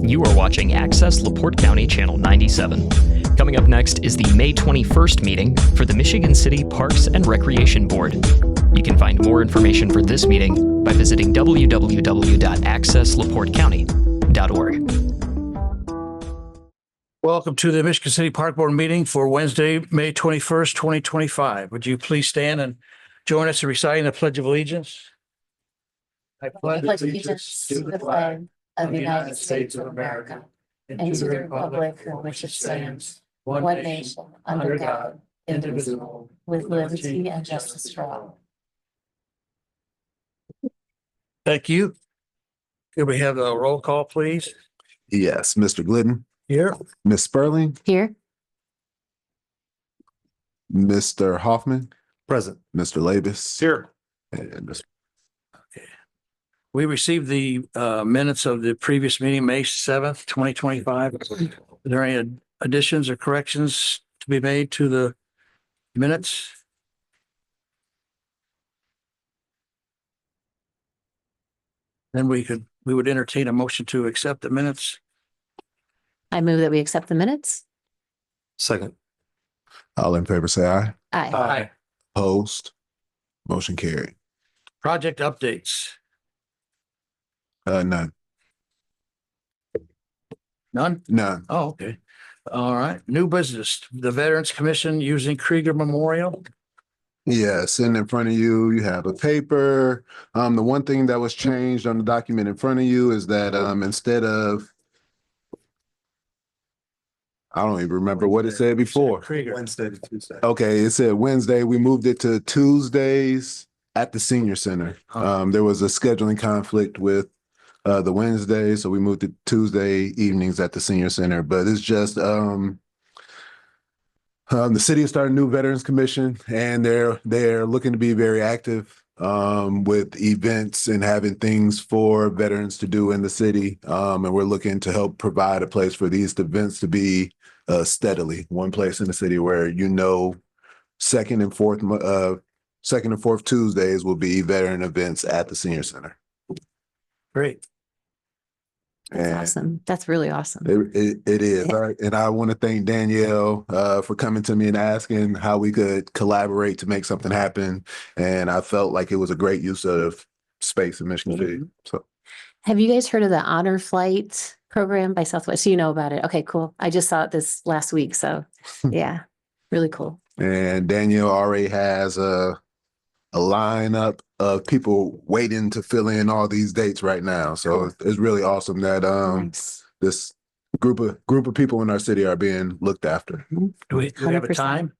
You are watching Access LaPorte County Channel 97. Coming up next is the May 21st meeting for the Michigan City Parks and Recreation Board. You can find more information for this meeting by visiting www.accesslaportecounty.org. Welcome to the Michigan City Park Board meeting for Wednesday, May 21st, 2025. Would you please stand and join us in reciting the Pledge of Allegiance? I pledge allegiance to the flag of the United States of America and to the republic for which it stands, one nation, under God, indivisible, with liberty and justice for all. Thank you. Could we have a roll call, please? Yes, Mr. Glidden. Here. Ms. Sperling. Here. Mr. Hoffman. Present. Mr. Labus. Here. And Ms. We received the minutes of the previous meeting, May 7th, 2025. Are there any additions or corrections to be made to the minutes? Then we would entertain a motion to accept the minutes. I move that we accept the minutes. Second. All in favor, say aye. Aye. Aye. Opposed? Motion carried. Project updates. None. None? None. Oh, okay. All right. New business, the Veterans Commission using Krieger Memorial. Yes, and in front of you, you have a paper. The one thing that was changed on the document in front of you is that instead of, I don't even remember what it said before. Krieger. Wednesday to Tuesday. Okay, it said Wednesday. We moved it to Tuesdays at the Senior Center. There was a scheduling conflict with the Wednesday, so we moved it Tuesday evenings at the Senior Center. But it's just the city has started a new Veterans Commission, and they're looking to be very active with events and having things for veterans to do in the city. And we're looking to help provide a place for these events to be steadily one place in the city where second and fourth Tuesdays will be veteran events at the Senior Center. Great. That's awesome. That's really awesome. It is. All right. And I want to thank Danielle for coming to me and asking how we could collaborate to make something happen. And I felt like it was a great use of space in Michigan City. So, have you guys heard of the Honor Flight program by Southwest? So you know about it. Okay, cool. I just saw it this last week. So yeah, really cool. And Danielle already has a lineup of people waiting to fill in all these dates right now. So it's really awesome that Nice. this group of people in our city are being looked after. Do we have a 100%. time?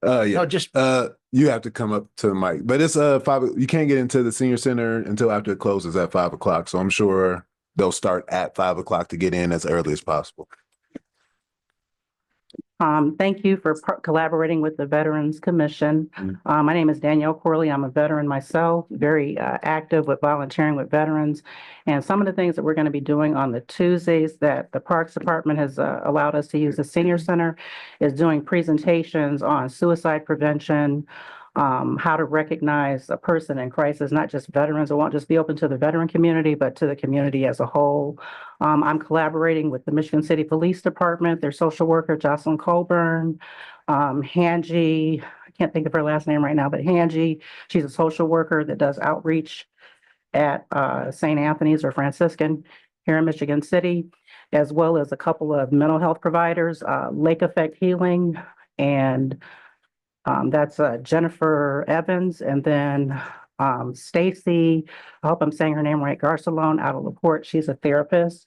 Yeah. No, just You have to come up to the mic, but it's 5. You can't get into the Senior Center until after it closes at 5 o'clock. So I'm sure they'll start at 5 o'clock to get in as early as possible. Thank you for collaborating with the Veterans Commission. My name is Danielle Corley. I'm a veteran myself, very active with volunteering with veterans. And some of the things that we're going to be doing on the Tuesdays that the Parks Department has allowed us to use the Senior Center is doing presentations on suicide prevention, how to recognize a person in crisis, not just veterans. It won't just be open to the veteran community, but to the community as a whole. I'm collaborating with the Michigan City Police Department, their social worker, Jocelyn Colburn, Hanji, I can't think of her last name right now, but Hanji, she's a social worker that does outreach at St. Anthony's or Franciscan here in Michigan City, as well as a couple of mental health providers, Lake Effect Healing, and that's Jennifer Evans, and then Stacy, I hope I'm saying her name right, Garcelon out of LaPorte. She's a therapist.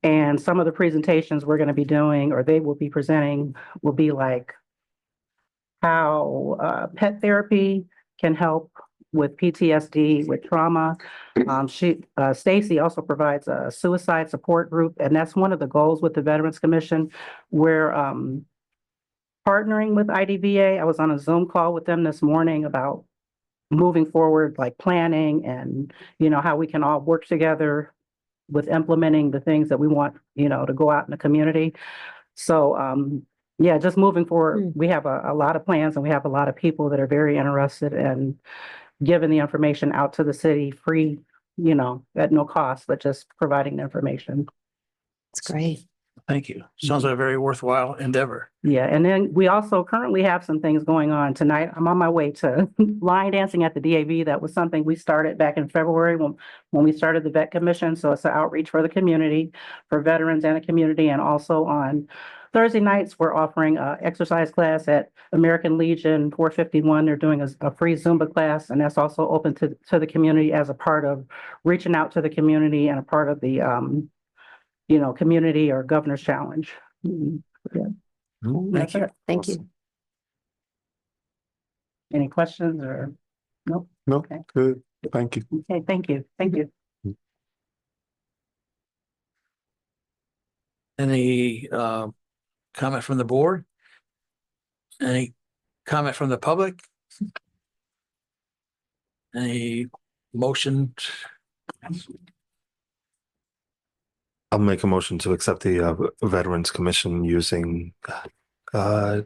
And some of the presentations we're going to be doing, or they will be presenting, will be like how pet therapy can help with PTSD, with trauma. Stacy also provides a suicide support group, and that's one of the goals with the Veterans Commission. We're partnering with IDVA. I was on a Zoom call with them this morning about moving forward, like planning and, how we can all work together with implementing the things that we want, to go out in the community. So, yeah, just moving forward, we have a lot of plans and we have a lot of people that are very interested in giving the information out to the city free at no cost, but just providing the information. It's great. Thank you. Sounds like a very worthwhile endeavor. Yeah, and then we also currently have some things going on tonight. I'm on my way to line dancing at the DAV. That was something we started back in February when we started the Vet Commission. So it's an outreach for the community, for veterans and the community. And also on Thursday nights, we're offering an exercise class at American Legion 451. They're doing a free Zumba class, and that's also open to the community as a part of reaching out to the community and a part of the community or governor's challenge. Thank you. Thank you. Any questions or? Nope. No, Okay. good. Thank you. Okay, thank you. Thank you. Any comment from the board? Any comment from the public? Any motion? I'll make a motion to accept the Veterans Commission using the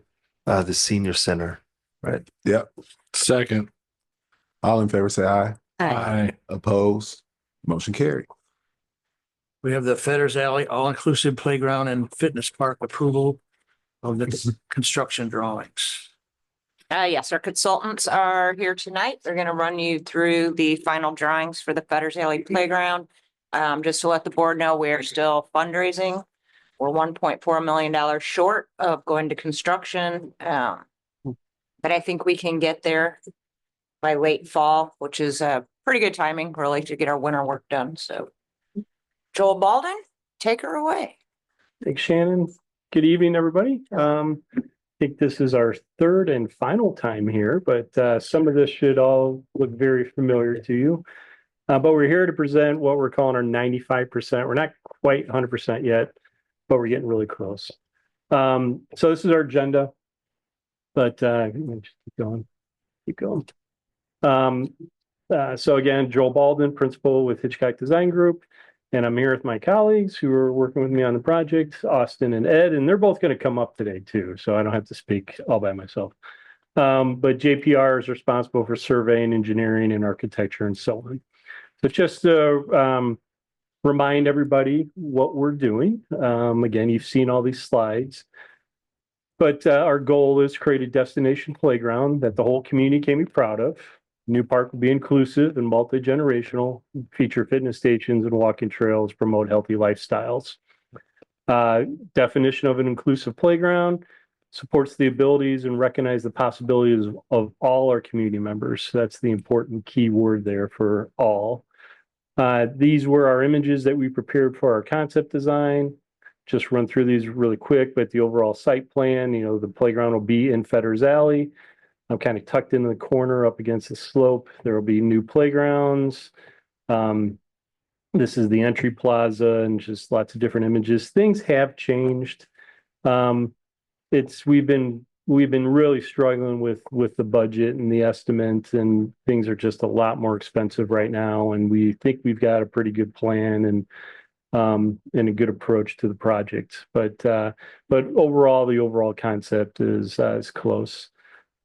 senior center, right? Yep. Second. All in favor, say aye. Aye. Opposed? Motion carried. We have the Fetters Alley All-Inclusive Playground and Fitness Park approval of the construction drawings. Yes, our consultants are here tonight. They're going to run you through the final drawings for the Fetters Alley Playground. Just to let the board know, we're still fundraising. We're $1.4 million short of going to construction. But I think we can get there by late fall, which is pretty good timing, really, to get our winter work done. So Joel Baldwin, take her away. Thanks, Shannon. Good evening, everybody. I think this is our third and final time here, but some of this should all look very familiar to you. But we're here to present what we're calling our 95%. We're not quite 100% yet, but we're getting really close. So this is our agenda, but just keep going. So again, Joel Baldwin, principal with Hitchcock Design Group. And I'm here with my colleagues who are working with me on the project, Austin and Ed, and they're both going to come up today too, so I don't have to speak all by myself. But JPR is responsible for surveying, engineering, and architecture, and so on. So just to remind everybody what we're doing. Again, you've seen all these slides, but our goal is to create a destination playground that the whole community can be proud of. New park will be inclusive and multi-generational, feature fitness stations and walking trails, promote healthy lifestyles. Definition of an inclusive playground supports the abilities and recognize the possibilities of all our community members. That's the important key word there for all. These were our images that we prepared for our concept design. Just run through these really quick, but the overall site plan, the playground will be in Fetters Alley. I'm kind of tucked into the corner up against the slope. There will be new playgrounds. This is the entry plaza and just lots of different images. Things have changed. We've been really struggling with the budget and the estimate, and things are just a lot more expensive right now. And we think we've got a pretty good plan and a good approach to the project. But overall, the overall concept is close.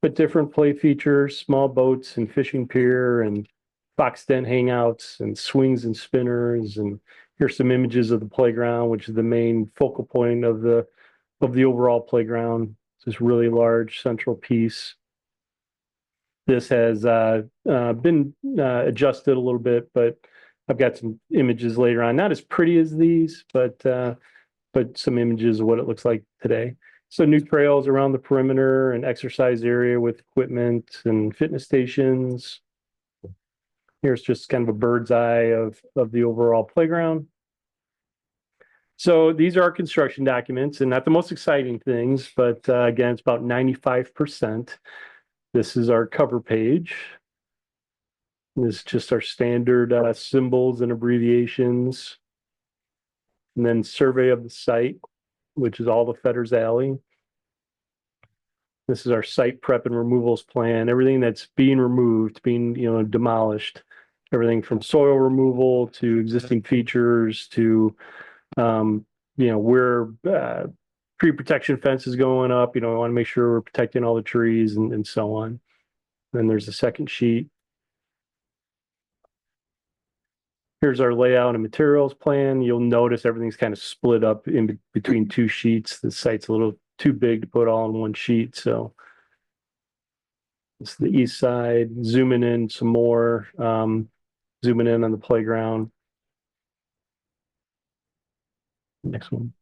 But different play features, small boats and fishing pier and box den hangouts and swings and spinners. And here's some images of the playground, which is the main focal point of the overall playground. It's this really large central piece. This has been adjusted a little bit, but I've got some images later on, not as pretty as these, but some images of what it looks like today. So new trails around the perimeter and exercise area with equipment and fitness stations. Here's just kind of a bird's eye of the overall playground. So these are our construction documents, and not the most exciting things, but again, it's about 95%. This is our cover page. This is just our standard symbols and abbreviations. And then survey of the site, which is all the Fetters Alley. This is our site prep and removals plan, everything that's being removed, being demolished, everything from soil removal to existing features to where tree protection fence is going up. We want to make sure we're protecting all the trees and so on. Then there's a second sheet. Here's our layout and materials plan. You'll notice everything's kind of split up in between two sheets. The site's a little too big to put all in one sheet, so it's the east side. Zooming in some more, zooming in on the playground. Next one,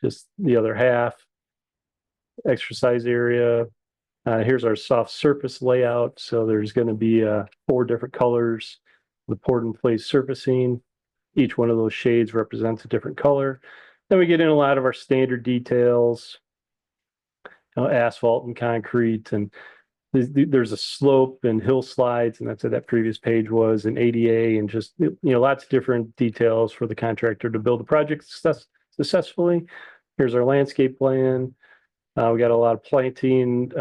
just the other half. Exercise area. Here's our soft surface layout. So there's going to be 4 different colors. The poured in place surfacing. Each one of those shades represents a different color. Then we get in a lot of our standard details, asphalt and concrete, and there's a slope and hill slides, and that's what that previous page was, and ADA, and just lots of different details for the contractor to build the project successfully. Here's our landscape plan. We got a lot of planting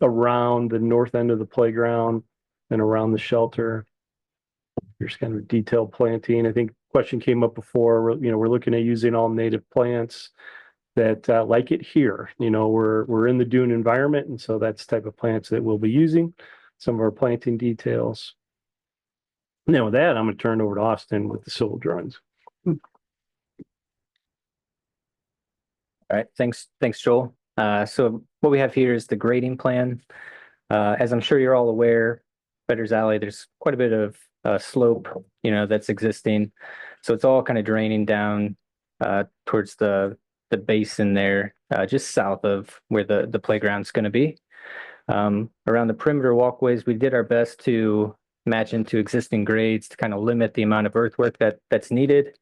around the north end of the playground and around the shelter. Here's kind of detailed planting. I think question came up before. We're looking at using all native plants that like it here. We're in the dune environment, and so that's the type of plants that we'll be using. Some of our planting details. Now with that, I'm going to turn it over to Austin with the civil drawings. All right, thanks, Joel. So what we have here is the grading plan. As I'm sure you're all aware, Fedder's Alley, there's quite a bit of slope, that's existing. So it's all kind of draining down towards the basin there, just south of where the playground's going to be. Around the perimeter walkways, we did our best to match into existing grades to kind of limit the amount of earthwork that's needed.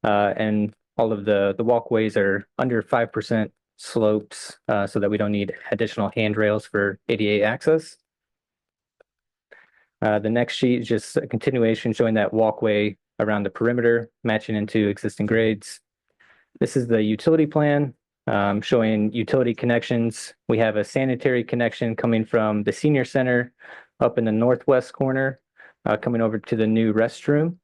And all of the walkways are under 5% slopes, so that we don't need additional handrails for ADA access. The next sheet is just a continuation showing that walkway around the perimeter, matching into existing grades. This is the utility plan, showing utility connections. We have a sanitary connection coming from the senior center up in the northwest corner, coming over to the new restroom.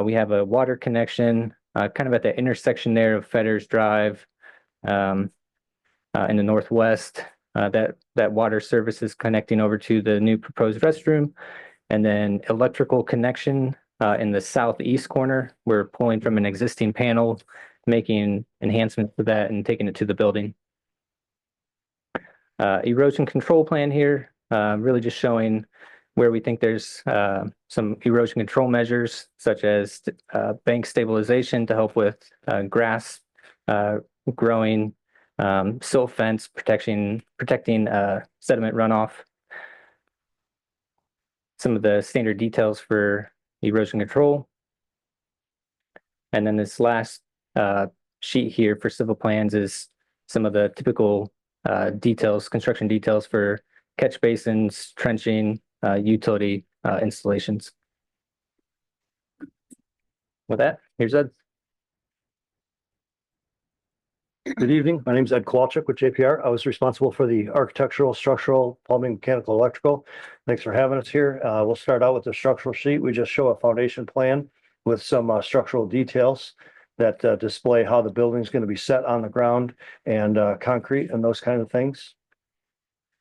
We have a water connection kind of at the intersection there of Fedders Drive in the northwest. That water service is connecting over to the new proposed restroom, and then electrical connection in the southeast corner. We're pulling from an existing panel, making enhancements to that and taking it to the building. Erosion control plan here, really just showing where we think there's some erosion control measures, such as bank stabilization to help with grass growing, silt fence protecting sediment runoff. Some of the standard details for erosion control. And then this last sheet here for civil plans is some of the typical details, construction details for catch basins, trenching, utility installations. With that, here's Ed. Good evening. My name is Ed Kowalczyk with JPR. I was responsible for the architectural, structural, plumbing, mechanical, electrical. Thanks for having us here. We'll start out with the structural sheet. We just show a foundation plan with some structural details that display how the building is going to be set on the ground and concrete and those kind of things.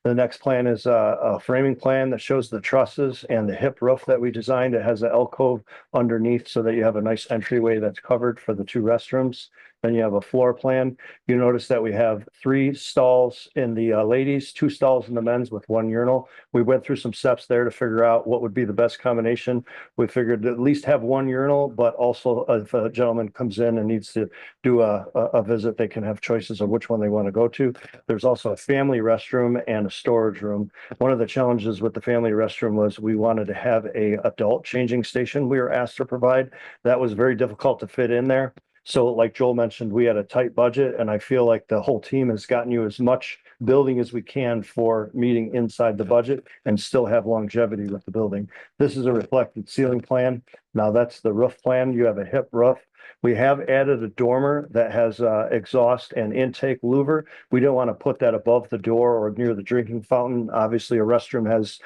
The next plan is a framing plan that shows the trusses and the hip roof that we designed. It has an alcove underneath so that you have a nice entryway that's covered for the 2 restrooms. Then you have a floor plan. You notice that we have 3 stalls in the ladies, 2 stalls in the men's with 1 urinal. We went through some steps there to figure out what would be the best combination. We figured to at least have 1 urinal, but also if a gentleman comes in and needs to do a visit, they can have choices of which one they want to go to. There's also a family restroom and a storage room. One of the challenges with the family restroom was we wanted to have a adult changing station we were asked to provide. That was very difficult to fit in there. So like Joel mentioned, we had a tight budget, and I feel like the whole team has gotten you as much building as we can for meeting inside the budget and still have longevity with the building. This is a reflected ceiling plan. Now that's the roof plan. You have a hip roof. We have added a dormer that has exhaust and intake louver. We don't want to put that above the door or near the drinking fountain. Obviously, a restroom has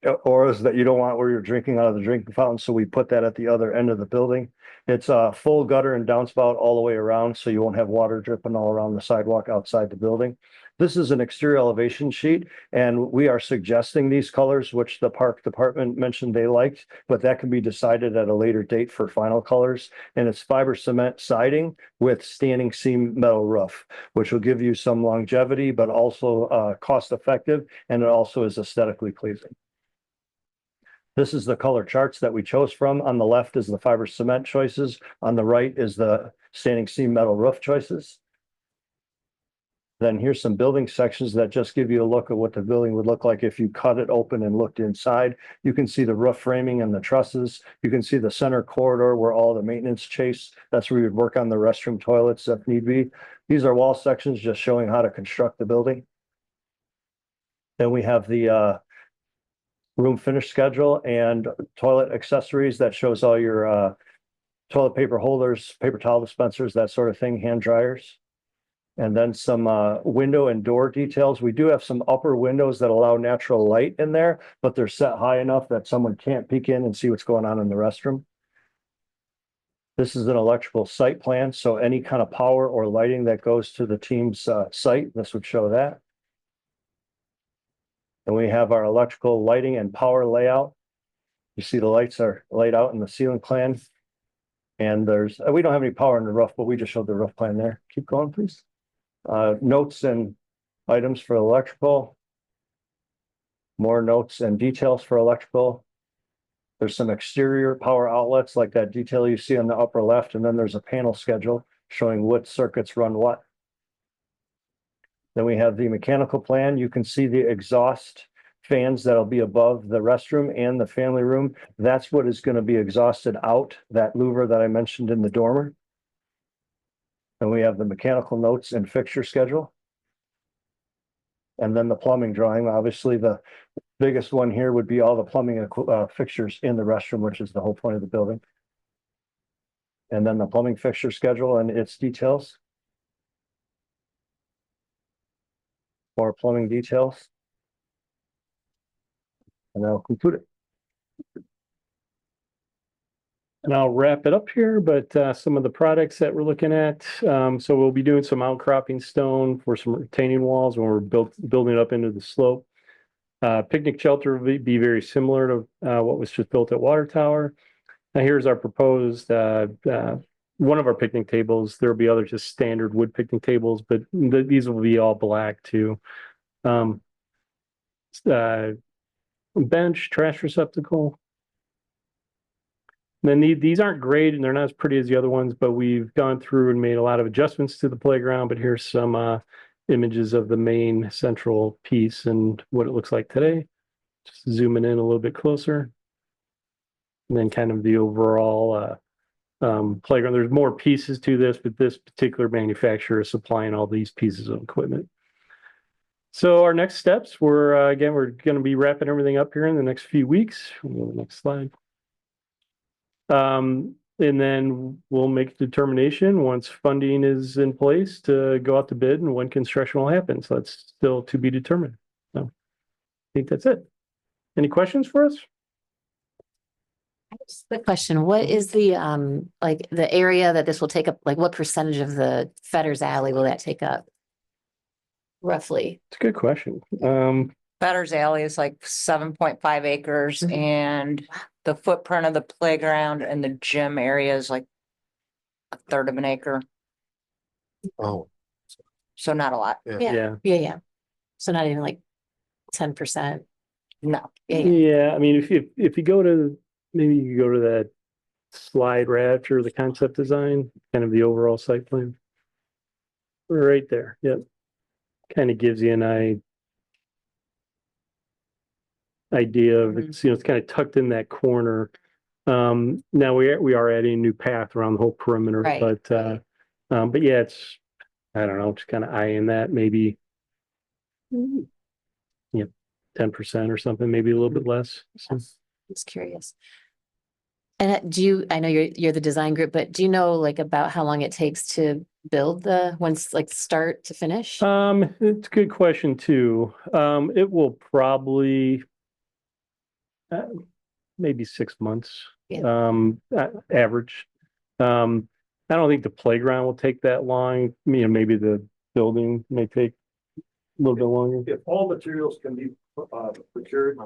auras that you don't want where you're drinking out of the drinking fountain. So we put that at the other end of the building. It's a full gutter and downspout all the way around, so you won't have water dripping all around the sidewalk outside the building. This is an exterior elevation sheet, and we are suggesting these colors, which the park department mentioned they liked, but that can be decided at a later date for final colors. And it's fiber cement siding with standing seam metal roof, which will give you some longevity, but also cost effective, and it also is aesthetically pleasing. This is the color charts that we chose from. On the left is the fiber cement choices. On the right is the standing seam metal roof choices. Then here's some building sections that just give you a look at what the building would look like if you cut it open and looked inside. You can see the roof framing and the trusses. You can see the center corridor where all the maintenance chase. That's where we would work on the restroom toilets if need be. These are wall sections just showing how to construct the building. Then we have the room finish schedule and toilet accessories that shows all your toilet paper holders, paper towel dispensers, that sort of thing, hand dryers. And then some window and door details. We do have some upper windows that allow natural light in there, but they're set high enough that someone can't peek in and see what's going on in the restroom. This is an electrical site plan, so any kind of power or lighting that goes to the team's site, this would show that. And we have our electrical lighting and power layout. You see the lights are laid out in the ceiling plan. And we don't have any power in the roof, but we just showed the roof plan there. Keep going, please. Notes and items for electrical. More notes and details for electrical. There's some exterior power outlets like that detail you see on the upper left. And then there's a panel schedule showing what circuits run what. Then we have the mechanical plan. You can see the exhaust fans that'll be above the restroom and the family room. That's what is going to be exhausted out, that louver that I mentioned in the dormer. And we have the mechanical notes and fixture schedule. And then the plumbing drawing. Obviously, the biggest one here would be all the plumbing fixtures in the restroom, which is the whole point of the building. And then the plumbing fixture schedule and its details. More plumbing details. And I'll conclude it. And I'll wrap it up here, but some of the products that we're looking at. So we'll be doing some outcropping stone for some retaining walls when we're building up into the slope. Picnic shelter will be very similar to what was just built at Water Tower. Now here's our proposed one of our picnic tables. There'll be other just standard wood picnic tables, but these will be all black too. Bench, trash receptacle. Then these aren't great and they're not as pretty as the other ones, but we've gone through and made a lot of adjustments to the playground. But here's some images of the main central piece and what it looks like today. Just zooming in a little bit closer. And then kind of the overall playground. There's more pieces to this, but this particular manufacturer is supplying all these pieces of equipment. So our next steps, we're going to be wrapping everything up here in the next few weeks. We'll go to the next slide. And then we'll make a determination once funding is in place to go out to bid and when construction will happen. So that's still to be determined. So I think that's it. Any questions for us? Just a quick question. What is the like the area that this will take up? Like what percentage of the Fetters Alley will that take up? Roughly. It's a good question. Fetters Alley is like 7.5 acres and the footprint of the playground and the gym area is like a third of an acre. Oh, So not a lot. Yeah. So not even like 10%. No. Yeah. I mean, if you go to, maybe you go to that slide right after the concept design, kind of the overall site plan. Right there. Yep. Kind of gives you an idea of it's, it's kind of tucked in that corner. Now we are adding a new path around the whole perimeter, Right. But yeah, it's, I don't know, just kind of eyeing that maybe 10% or something, maybe a little bit less. So. Just curious. And I know you're the design group, but do you know like about how long it takes to build the once like start to finish? It's a good question too. It will probably, maybe 6 months, Yeah. average. I don't think the playground will take that long. Maybe the building may take a little bit longer. If all materials can be procured.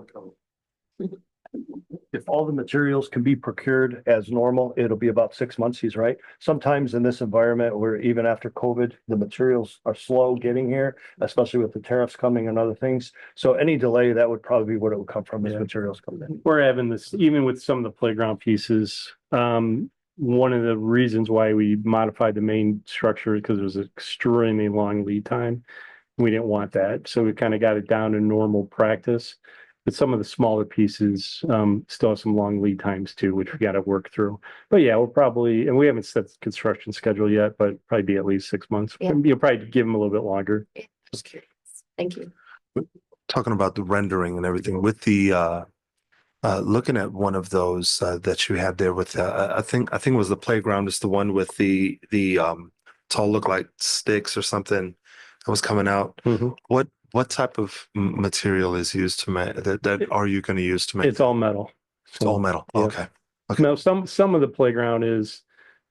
If all the materials can be procured as normal, it'll be about 6 months, he's right. Sometimes in this environment where even after COVID, the materials are slow getting here, especially with the tariffs coming and other things. So any delay, that would probably be what it would come from as Yeah. materials come in. We're having this, even with some of the playground pieces. One of the reasons why we modified the main structure is because it was an extremely long lead time. We didn't want that, so we kind of got it down to normal practice. But some of the smaller pieces still have some long lead times too, which we got to work through. But yeah, we'll probably, and we haven't set the construction schedule yet, but probably be at least 6 months. Yeah. You'll probably give them a little bit longer. Just curious. Thank you. Talking about the rendering and everything with the looking at one of those that you had there with I think it was the playground, is the one with the tall look like sticks or something that was coming out. Mhm. What type of material is used to make that are you going to use to make? It's all metal. It's all metal. Yeah. Okay. No, some of the playground is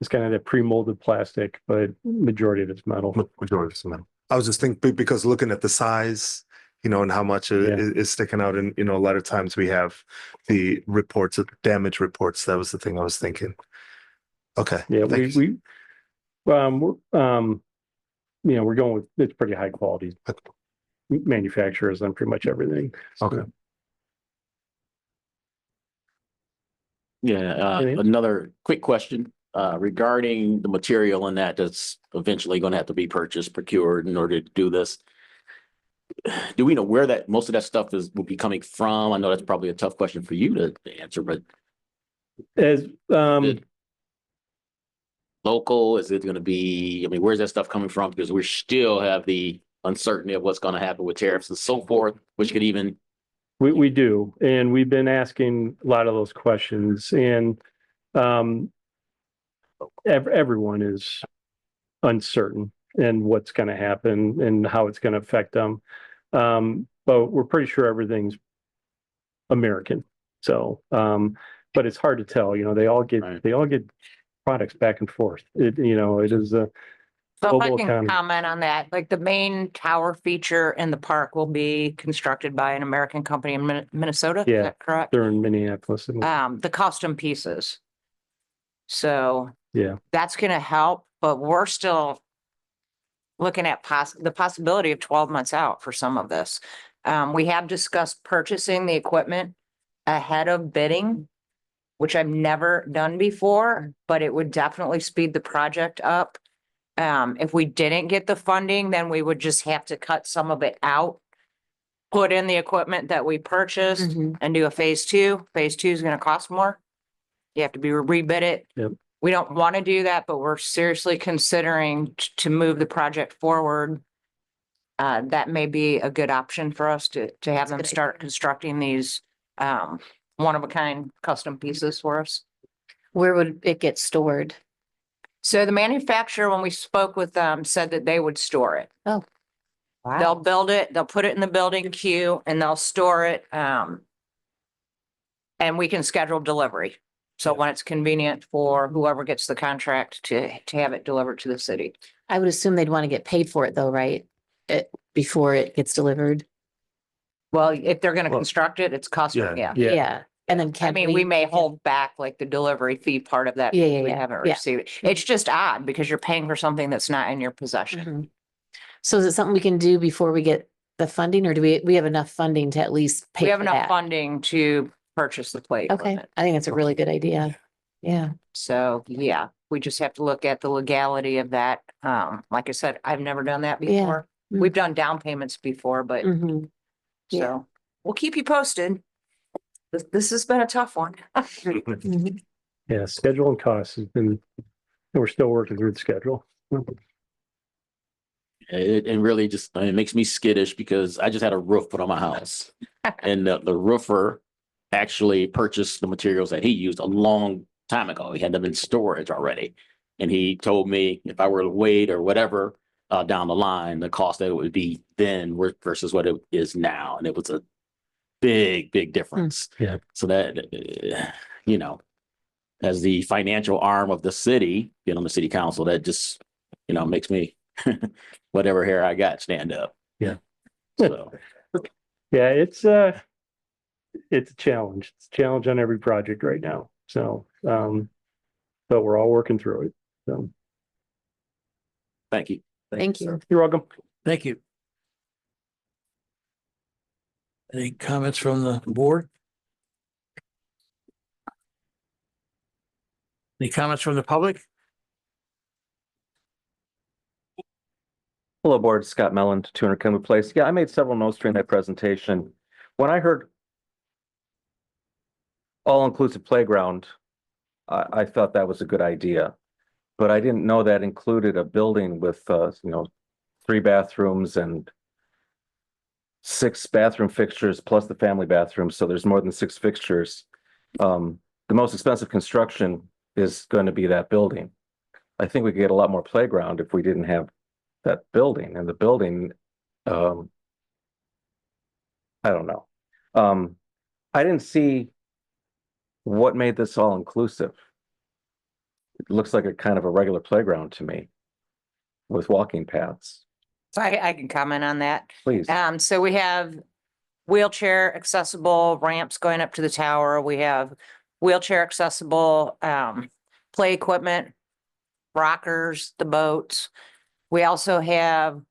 kind of that pre-molded plastic, but majority of it's metal. Majority of metal. I was just thinking because looking at the size, and how much is sticking out, and a lot of times we have the reports of damage reports. That was the thing I was thinking. Okay. Yeah, Thank you. we're going with, it's pretty high quality manufacturers on pretty much everything. So, Okay. Yeah, Anything? another quick question regarding the material and that's eventually going to have to be purchased, procured in order to do this. Do we know where that most of that stuff will be coming from? I know that's probably a tough question for you to answer, but As local, is it going to be, I mean, where's that stuff coming from? Because we still have the uncertainty of what's going to happen with tariffs and so forth, which could even, we do, and we've been asking a lot of those questions, and everyone is uncertain in what's going to happen and how it's going to affect them. But we're pretty sure everything's American. So, but it's hard to tell. They all get Right. products back and forth. It is a So if I global can economy. comment on that, like the main tower feature in the park will be constructed by an American company in Minnesota, is Yeah. that correct? They're in Minneapolis. The custom pieces. So Yeah. that's gonna help, but we're still looking at the possibility of 12 months out for some of this. We have discussed purchasing the equipment ahead of bidding, which I've never done before, but it would definitely speed the project up. If we didn't get the funding, then we would just have to cut some of it out, put in the equipment that we purchased Mhm. and do a phase two. Phase two is gonna cost more. You have to be rebid it. Yep. We don't want to do that, but we're seriously considering to move the project forward. That may be a good option for us to have them good start constructing these one of a kind custom pieces for us. Where would it get stored? So the manufacturer, when we spoke with them, said that they would store it. Oh. They'll build it, they'll put it in the building queue and they'll store it. And we can schedule delivery. So when it's convenient for whoever gets the contract to have it delivered to the city. I would assume they'd want to get paid for it though, right? Before it gets delivered. Well, if they're gonna Well, construct it, it's custom, yeah. Yeah. Yeah. And then I can mean, we may hold back like the delivery fee part of that. Yeah, because yeah, We yeah, haven't yeah. received it. It's just odd because you're paying for something that's not in your possession. Mhm. So is it something we can do before we get the funding, or do we have enough funding to at least pay We have for enough that? funding to purchase the play Okay, equipment. I think that's a really good idea. Yeah. So, yeah, we just have to look at the legality of that. Like I said, I've never done that Yeah. before. Mm. We've done down payments before, but Mhm. Yeah. so we'll keep you posted. This has been a tough one. Mhm. Yeah, schedule and costs has been, we're still working through the schedule. it really just, it makes me skittish because I just had a roof put on my house. And the roofer actually purchased the materials that he used a long time ago. He had them in storage already. And he told me if I were to wait or whatever down the line, the cost that it would be then versus what it is now. And it was big difference. Yeah. So that, you know, as the financial arm of the city, on the city council, that just, makes me, whatever hair I got, stand up. Yeah. So, Yeah, it's a challenge. It's a challenge on every project right now. So, but we're all working through it. So thank you. Thank you. you're welcome. Thank you. Any comments from the board? Any comments from the public? Hello, Board. Scott Mellon, 200 Kenwood Place. Yeah, I made several notes during that presentation. When I heard all-inclusive playground, I thought that was a good idea. But I didn't know that included a building with, 3 bathrooms and 6 bathroom fixtures plus the family bathroom. So there's more than 6 fixtures. The most expensive construction is going to be that building. I think we could get a lot more playground if we didn't have that building, and the building, I don't know. I didn't see what made this all inclusive. It looks like a kind of a regular playground to me with walking paths. So I can comment on that. Please. So we have wheelchair accessible ramps going up to the tower. We have wheelchair accessible play equipment, rockers, the boats. We also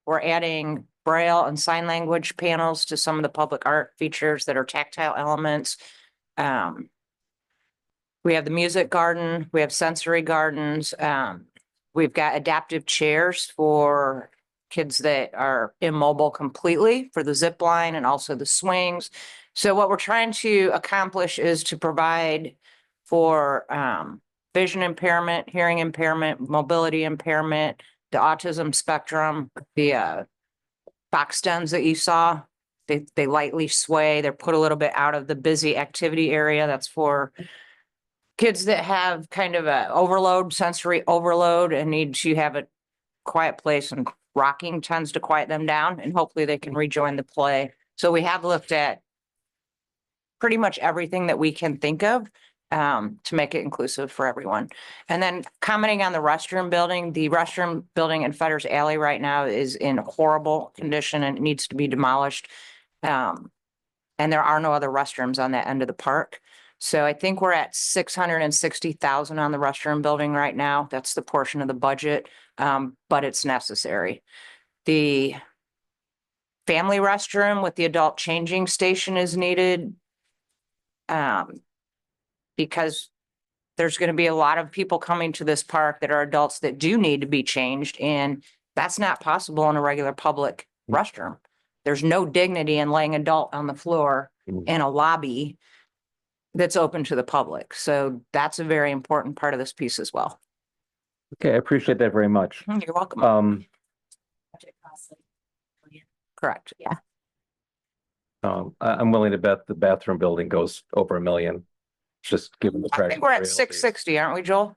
we're adding Braille and sign language panels to some of the public art features that are tactile elements. We have the music garden, we have sensory gardens. We've got adaptive chairs for kids that are immobile completely, for the zip line and also the swings. So what we're trying to accomplish is to provide for vision impairment, hearing impairment, mobility impairment, the autism spectrum, the box dens that you saw, they lightly sway. They're put a little bit out of the busy activity area. That's for kids that have kind of a sensory overload, and need to have a quiet place, and rocking tends to quiet them down, and hopefully they can rejoin the play. So we have looked at pretty much everything that we can think of to make it inclusive for everyone. And then commenting on the restroom building in Fetters Alley right now is in horrible condition and it needs to be demolished. And there are no other restrooms on that end of the park. So I think we're at 660,000 on the restroom building right now. That's the portion of the budget, but it's necessary. The family restroom with the adult changing station is needed because there's going to be a lot of people coming to this park that are adults that do need to be changed, and that's not possible in a regular public restroom. There's no dignity in laying adult on the floor in a lobby that's open to the public. So that's a very important part of this piece as well. Okay, I appreciate that very much. You're welcome. Correct. Yeah. I'm willing to bet the bathroom building goes over $1 million. Just given the. I think we're at 660, aren't we, Joel?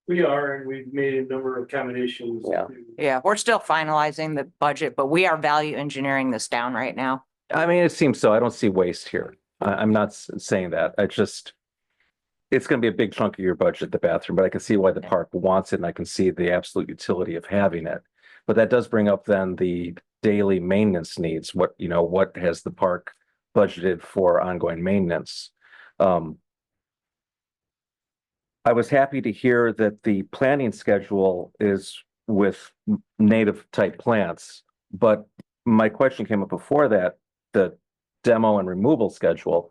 We are, and we've made a number of accommodations. Yeah. Yeah, we're still finalizing the budget, but we are value engineering this down right now. I mean, it seems so. I don't see waste here. I'm not saying that. It's going to be a big chunk of your budget, the bathroom, but I can see why the park wants it, and I can see the absolute utility of having it. But that does bring up then the daily maintenance needs. What has the park budgeted for ongoing maintenance? I was happy to hear that the planting schedule is with native type plants, but my question came up before that, the demo and removal schedule.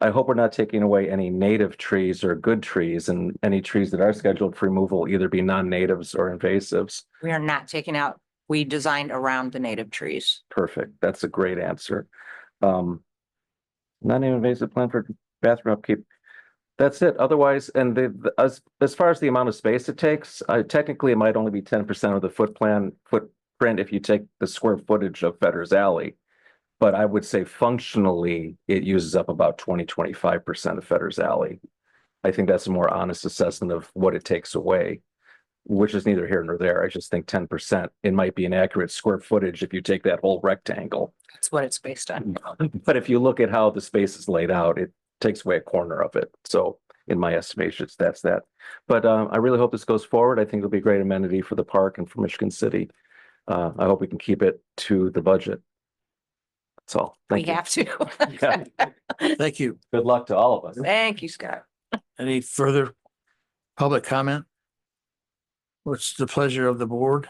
I hope we're not taking away any native trees or good trees, and any trees that are scheduled for removal either be non-natives or invasives. We are not taking out, we designed around the native trees. Perfect. That's a great answer. Non-native invasive plant for bathroom upkeep. That's it. Otherwise, and as far as the amount of space it takes, technically it might only be 10% of the footprint if you take the square footage of Fetters Alley. But I would say functionally, it uses up about 25% of Fetters Alley. I think that's a more honest assessment of what it takes away. which is neither here nor there. I just think 10%, it might be an accurate square footage if you take that whole rectangle. That's what it's based on. But if you look at how the space is laid out, it takes away a corner of it. So in my estimations, that's that. But I really hope this goes forward. I think it'll be a great amenity for the park and for Michigan City. I hope we can keep it to the budget. That's all. We Thank you. have to. Yeah. Thank you. Good luck to all of us. Thank you, Scott. Any further public comment? What's the pleasure of the board?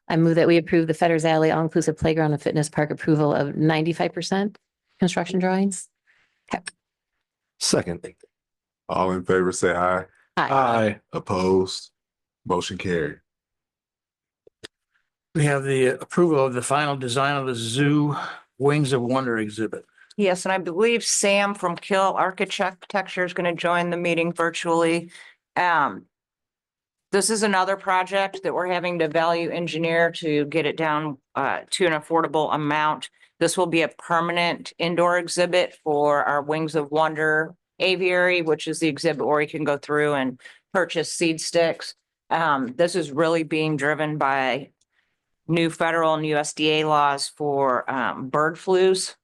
I move that we approve the Fetters Alley All-Inclusive Playground and Fitness Park approval of 95% construction drawings. Second. All in favor, say aye. Aye. Opposed? Motion carried. We have the approval of the final design of the zoo Wings of Wonder exhibit. Yes, and I believe Sam from Kill Architecture is going to join the meeting virtually. This is another project that we're having to value engineer to get it down to an affordable amount. This will be a permanent indoor exhibit for our Wings of Wonder aviary, which is the exhibit where you can go through and purchase seed sticks. This is really being driven by new federal and USDA laws for bird flus,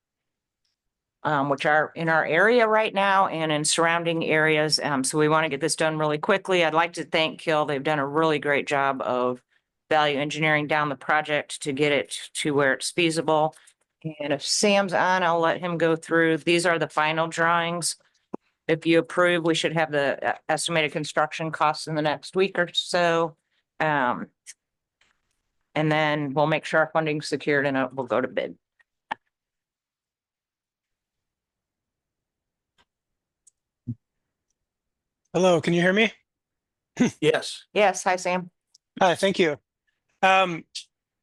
which are in our area right now and in surrounding areas. So we want to get this done really quickly. I'd like to thank Kill. They've done a really great job of value engineering down the project to get it to where it's feasible. And if Sam's on, I'll let him go through. These are the final drawings. If you approve, we should have the estimated construction costs in the next week or so. And then we'll make sure our funding's secured and we'll go to bid. Hello, can you hear me? Yes. Yes, hi, Sam. Hi, thank you.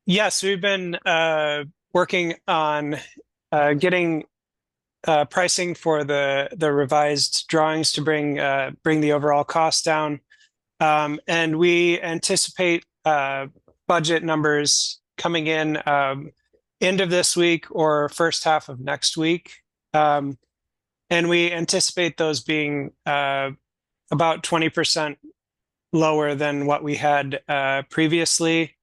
Yes, we've been working on getting pricing for the revised drawings to bring the overall cost down. And we anticipate budget numbers coming in end of this week or first half of next week. And we anticipate those being about 20% lower than what we had previously.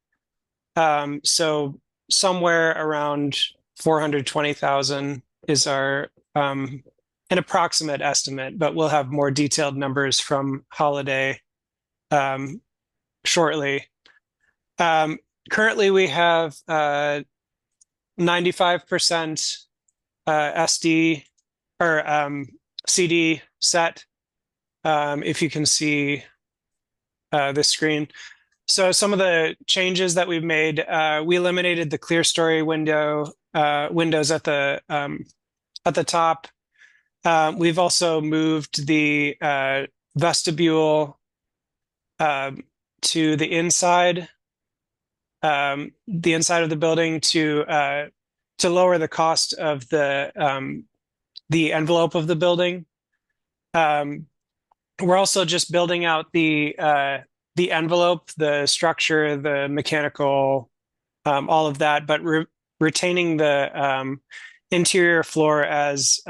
So somewhere around 420,000 is our an approximate estimate, but we'll have more detailed numbers from Holiday shortly. Currently, we have 95% SD or CD set. If you can see this screen. So some of the changes that we've made, we eliminated the clear story windows at the top. We've also moved the vestibule to the inside of the building to lower the cost of the envelope of the building. We're also just building out the envelope, the structure, the mechanical, all of that, but retaining the interior floor as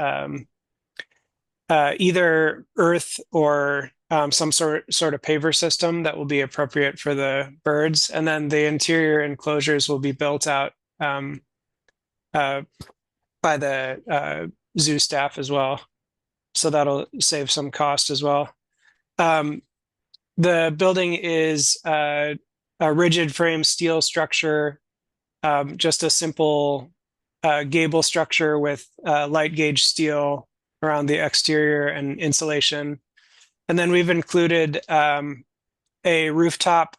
either earth or some sort of paver system that will be appropriate for the birds. And then the interior enclosures will be built out by the zoo staff as well. So that'll save some cost as well. The building is a rigid frame steel structure, just a simple gable structure with light gauge steel around the exterior and insulation. And then we've included a rooftop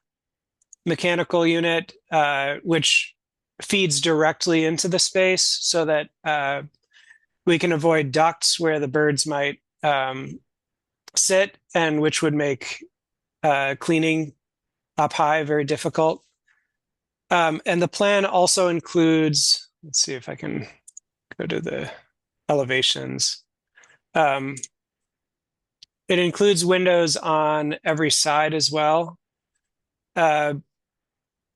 mechanical unit, which feeds directly into the space so that we can avoid ducts where the birds might sit, and which would make cleaning up high very difficult. And the plan also includes, let's see if I can go to the elevations. It includes windows on every side as well.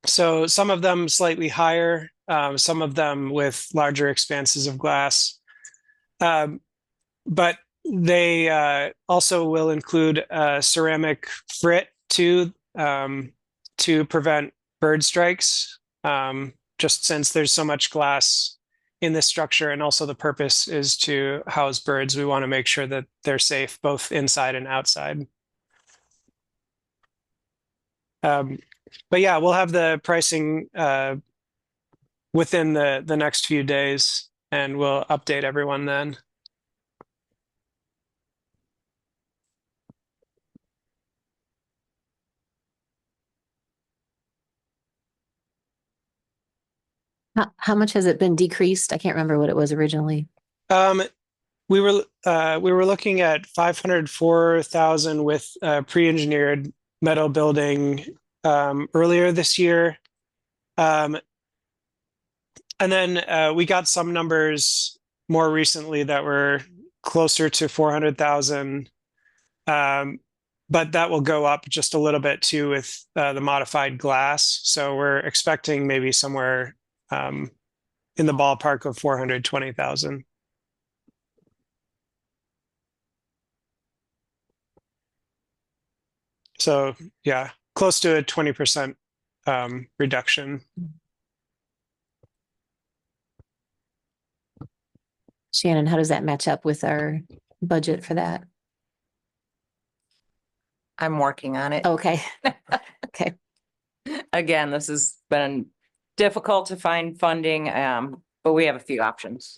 So some of them slightly higher, some of them with larger expanses of glass. But they also will include a ceramic frit to prevent bird strikes. Just since there's so much glass in this structure, and also the purpose is to house birds, we want to make sure that they're safe both inside and outside. But yeah, we'll have the pricing within the next few days, and we'll update everyone then. How much has it been decreased? I can't remember what it was originally. We were looking at 504,000 with pre-engineered metal building earlier this year. And then we got some numbers more recently that were closer to 400,000. But that will go up just a little bit too with the modified glass. So we're expecting maybe somewhere in the ballpark of 420,000. So yeah, close to a 20% reduction. Shannon, how does that match up with our budget for that? I'm working on it. Okay. Okay. Again, this has been difficult to find funding, but we have a few options.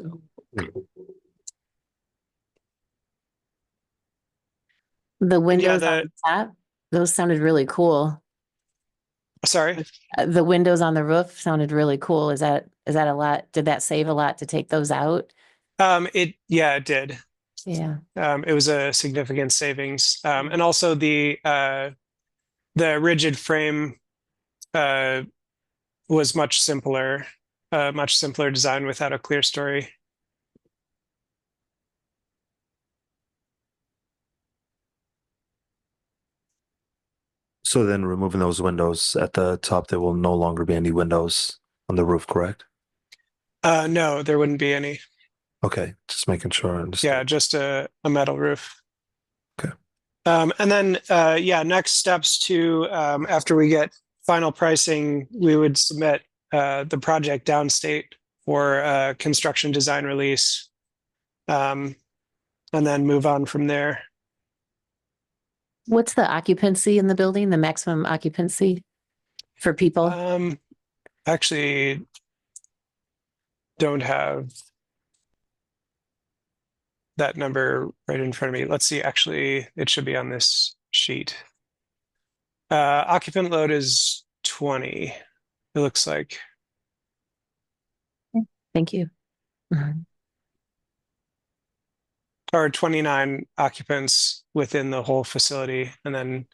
The windows the- on the top, those sounded really cool. Sorry. The windows on the roof sounded really cool. Is that a lot? Did that save a lot to take those out? It did. Yeah. It was a significant savings. And also the rigid frame was much simpler design without a clear story. So then removing those windows at the top, there will no longer be any windows on the roof, correct? No, there wouldn't be any. Okay, just making sure I understand. Yeah, just a metal roof. Okay. And then, next steps to, after we get final pricing, we would submit the project downstate for construction design release, and then move on from there. What's the occupancy in the building, the maximum occupancy for people? Actually don't have that number right in front of me. Let's see, actually, it should be on this sheet. Occupant load is 20, it looks like. Thank you. Mhm. Or 29 occupants within the whole facility. And then,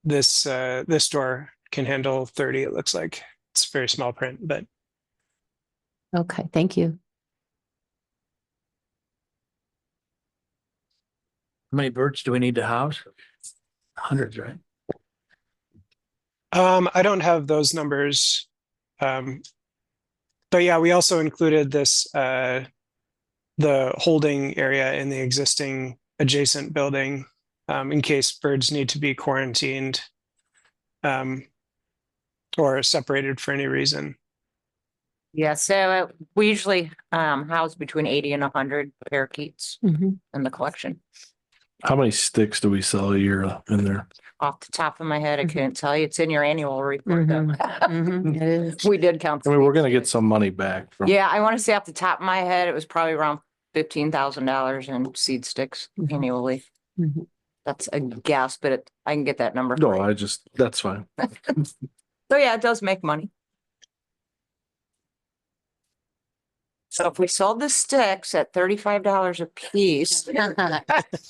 this door can handle 30, it looks like. It's very small print, but Okay, thank you. How many birds do we need to house? Hundreds, right? I don't have those numbers. But yeah, we also included this, the holding area in the existing adjacent building, in case birds need to be quarantined, or separated for any reason. Yeah, so we usually house between 80 and 100 parakeets Mhm. in the collection. How many sticks do we sell a year in there? Off the top of my head, I couldn't tell you. It's in your annual report. though. Mhm, it is. We did count. I mean, we're sticks. gonna get some money back from. Yeah, I want to say off the top of my head, it was probably around $15,000 in seed sticks annually. Mhm. That's a guess, but I can get that number. No, for you. that's fine. So yeah, it does make money. So if we sold the sticks at $35 a piece,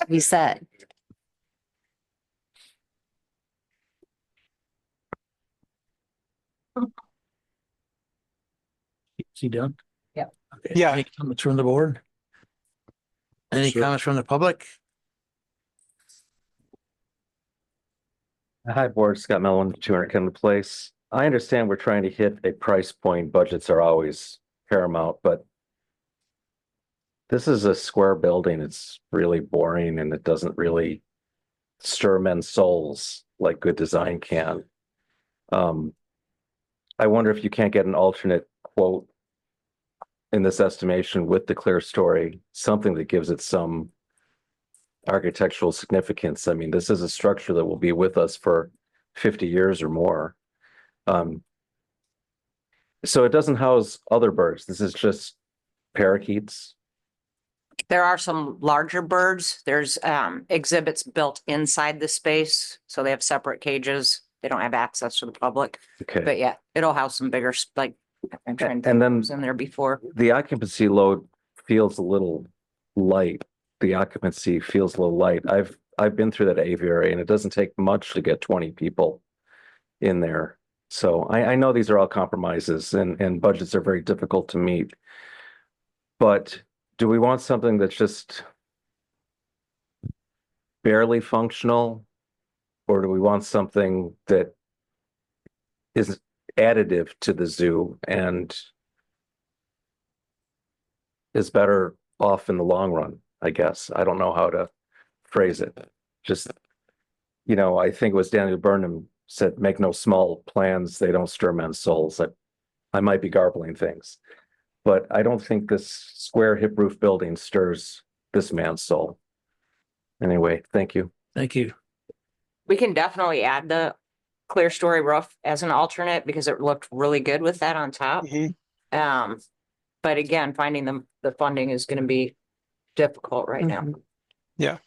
We said. Is he done? Yep. Okay. Yeah. Any comments from the board? Any Sure. comments from the public? Hi, Board, Scott Melvin, 200 Kendall Place. I understand we're trying to hit a price point. Budgets are always paramount, but this is a square building. It's really boring and it doesn't really stir men's souls like good design can. I wonder if you can't get an alternate quote in this estimation with the clear story, something that gives it some architectural significance. I mean, this is a structure that will be with us for 50 years or more. So it doesn't house other birds. This is just parakeets. There are some larger birds. There's exhibits built inside the space, so they have separate cages. They don't have access to the public. Okay. But yeah, it'll have some bigger, like, I'm trying to And think then what was in there before. the occupancy load feels a little light. The occupancy feels a little light. I've been through that aviary and it doesn't take much to get 20 people in there. So I know these are all compromises and budgets are very difficult to meet. But do we want something that's just barely functional? Or do we want something that is additive to the zoo and is better off in the long run, I guess? I don't know how to phrase it. Just, I think it was Daniel Burnham said, make no small plans, they don't stir men's souls. I might be garbling things, but I don't think this square hip roof building stirs this man's soul. Anyway, thank you. Thank you. We can definitely add the clear story roof as an alternate because it looked really good with that on top. But again, finding the funding is going to be difficult right now. Yeah.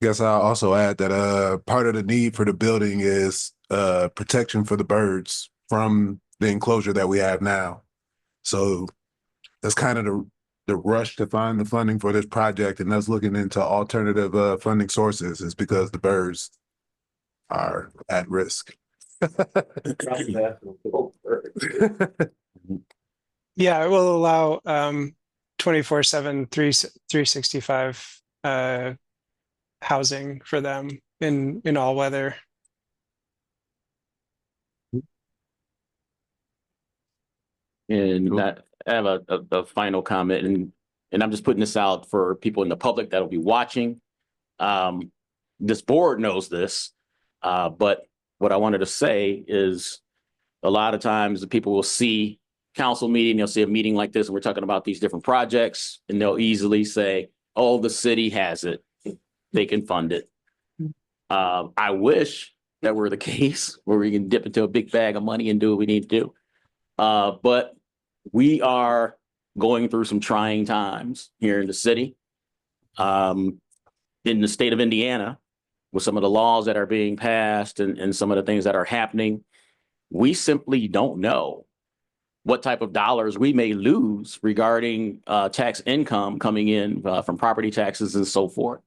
Guess I'll also add that part of the need for the building is protection for the birds from the enclosure that we have now. So that's kind of the rush to find the funding for this project, and us looking into alternative funding sources is because the birds are at risk. Yeah, it will allow 24/7, 365 housing for them in all weather. And I have a final comment, and I'm just putting this out for people in the public that'll be watching. This board knows this, but what I wanted to say is a lot of times the people will see council meeting, they'll see a meeting like this, and we're talking about these different projects, and they'll easily say, oh, the city has it. They can fund it. I wish that were the case where we can dip into a big bag of money and do what we need to do. But we are going through some trying times here in the city, in the state of Indiana, with some of the laws that are being passed and some of the things that are happening. We simply don't know what type of dollars we may lose regarding tax income coming in from property taxes and so forth.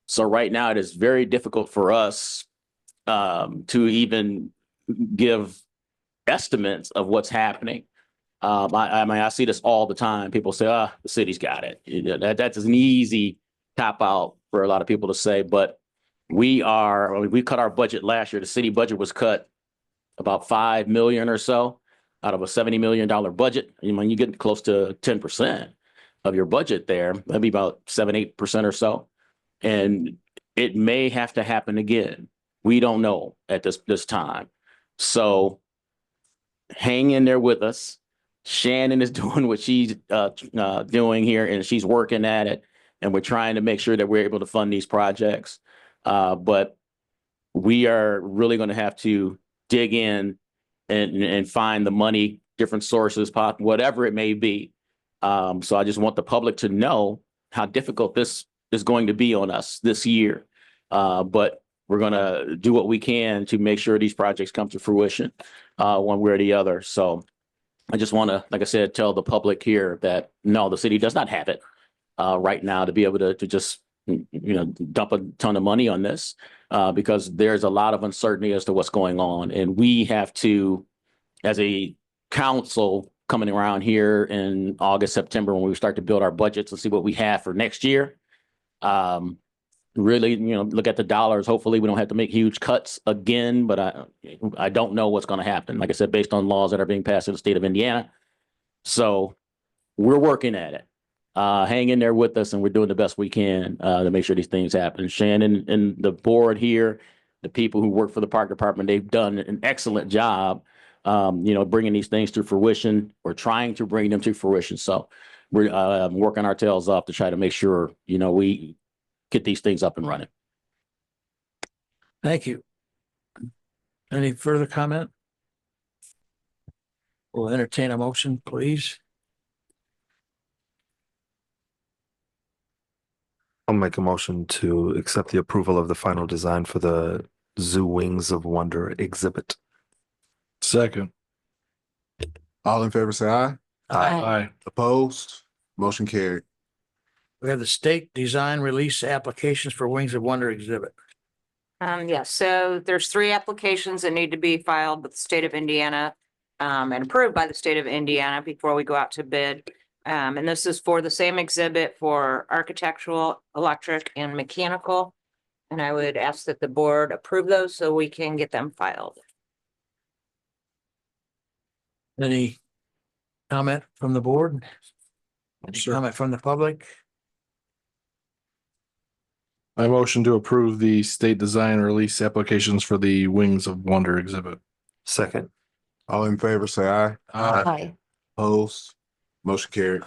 So right now it is very difficult for us to even give estimates of what's happening. I mean, I see this all the time. People say, the city's got it. That's an easy cop out for a lot of people to say, but we cut our budget last year. The city budget was cut about 5 million or so out of a $70 million budget. And when you get close to 10% of your budget there, that'd be about 7-8% or so. And it may have to happen again. We don't know at this time. So hang in there with us. Shannon is doing what she's doing here, and she's working at it. And we're trying to make sure that we're able to fund these projects. But we are really going to have to dig in and find the money, different sources, whatever it may be. So I just want the public to know how difficult this is going to be on us this year. But we're going to do what we can to make sure these projects come to fruition one way or the other. So I just want to, like I said, tell the public here that no, the city does not have it right now to be able to just, dump a ton of money on this because there's a lot of uncertainty as to what's going on. And we have to, as a council coming around here in August, September, when we start to build our budgets and see what we have for next year, really, you know, look at the dollars. Hopefully we don't have to make huge cuts again, but I don't know what's going to happen. Like I said, based on laws that are being passed in the state of Indiana. So we're working at it. Hang in there with us, and we're doing the best we can to make sure these things happen. Shannon and the board here, the people who work for the park department, they've done an excellent job, bringing these things to fruition or trying to bring them to fruition. So we're working our tails off to try to make sure, we get these things up and running. Thank you. Any further comment? We'll entertain a motion, please. I'll make a motion to accept the approval of the final design for the Zoo Wings of Wonder exhibit. Second. All in favor, say aye. Aye. Opposed? Motion carried. We have the state design release applications for Wings of Wonder exhibit. Yes, so there's 3 applications that need to be filed with the state of Indiana and approved by the state of Indiana before we go out to bid. And this is for the same exhibit for architectural, electric, and mechanical. And I would ask that the board approve those so we can get them filed. Any comment from the board? Any comment from the public? I motion to approve the state design release applications for the Wings of Wonder exhibit. Second. All in favor, say aye. Aye. Opposed? Motion carried.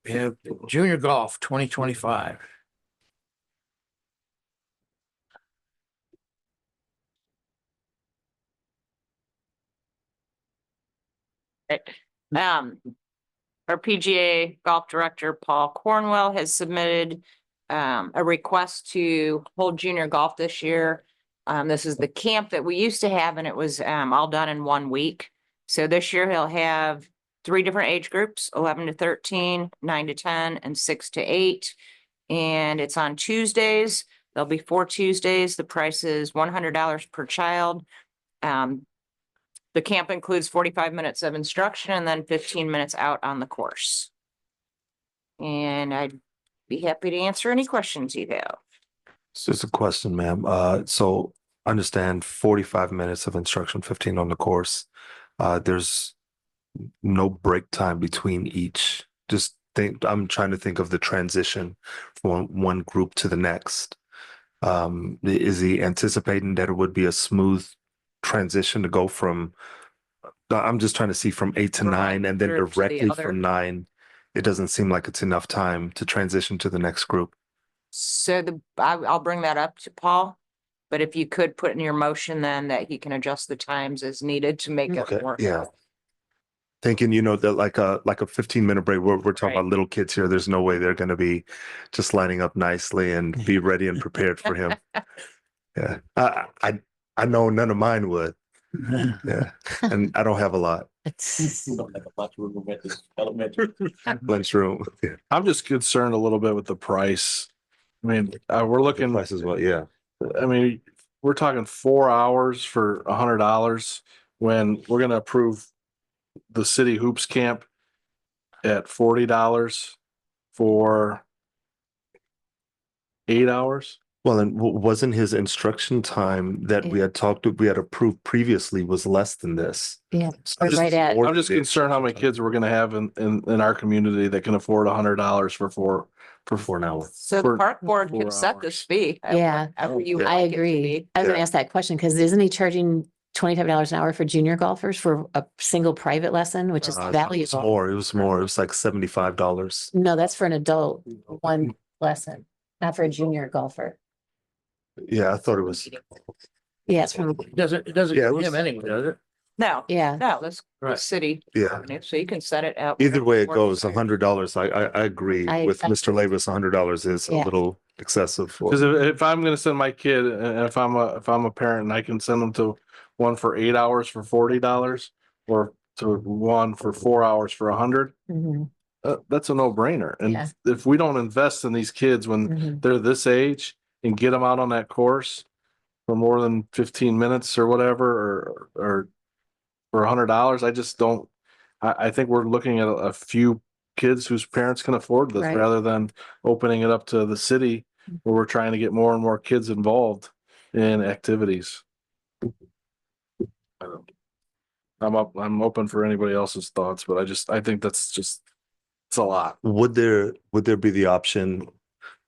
We have junior golf 2025. Our PGA golf director, Paul Cornwell, has submitted a request to hold junior golf this year. This is the camp that we used to have, and it was all done in 1 week. So this year he'll have 3 different age groups, 11 to 13, 9 to 10, and 6 to 8. And it's on Tuesdays. There'll be 4 Tuesdays. The price is $100 per child. The camp includes 45 minutes of instruction and then 15 minutes out on the course. And I'd be happy to answer any questions you have. So it's a question, ma'am. So understand 45 minutes of instruction, 15 on the course. There's no break time between each. I'm trying to think of the transition from one group to the next. Is he anticipating that it would be a smooth transition to go from, I'm just trying to see from 8 to 9 and then group to the directly other. from 9. It doesn't seem like it's enough time to transition to the next group. So I'll bring that up to Paul. But if you could put in your motion then that he can adjust the times as needed to make Okay, it work. yeah. Thinking, that like a 15-minute break, we're talking Right. about little kids here. There's no way they're going to be just lining up nicely and be ready and prepared for him. Yeah, I know none of mine would. Yeah, and I don't have a lot. Lunchroom. Yeah. I'm just concerned a little bit with the price. I mean, we're looking, Price as well. Yeah. I mean, we're talking 4 hours for $100 when we're gonna approve the city hoops camp at $40 for 8 hours. Well, and wasn't his instruction time that we had approved previously was less than this? Yeah, I'm just- right at, I'm just concerned how many kids we're gonna have in our community that can afford $100 for 4 hours. So the For park board 4 could set this hours. fee. Yeah. However you I like it to agree. be. I was gonna Yeah. ask that question because isn't he charging $25 an hour for junior golfers for a single private lesson, which is It was valuable? more. It was more. It was like $75. No, that's for an adult, one lesson, not for a junior golfer. Yeah, I thought it was. Yeah, it's from, It doesn't Yeah, it him was- anyway, does it? No, yeah. no, that's the Right. city. Yeah. revenue, So you can set it out. Either way it whatever goes, works. $100. I agree I- with Mr. Lavis. $100 is a Yeah. little excessive. Because if I'm gonna send my kid, and if I'm a parent, and I can send them to one for 8 hours for $40, or to one for 4 hours for 100, Mhm, that's a no-brainer. And Yeah. if we don't invest in these kids when mhm. they're this age and get them out on that course for more than 15 minutes or whatever, or for $100, I just don't. I think we're looking at a few kids whose parents can afford this Right. rather than opening it up to the city where we're trying to get more and more kids involved in activities. I'm open for anybody else's thoughts, but I think it's a lot. Would there be the option,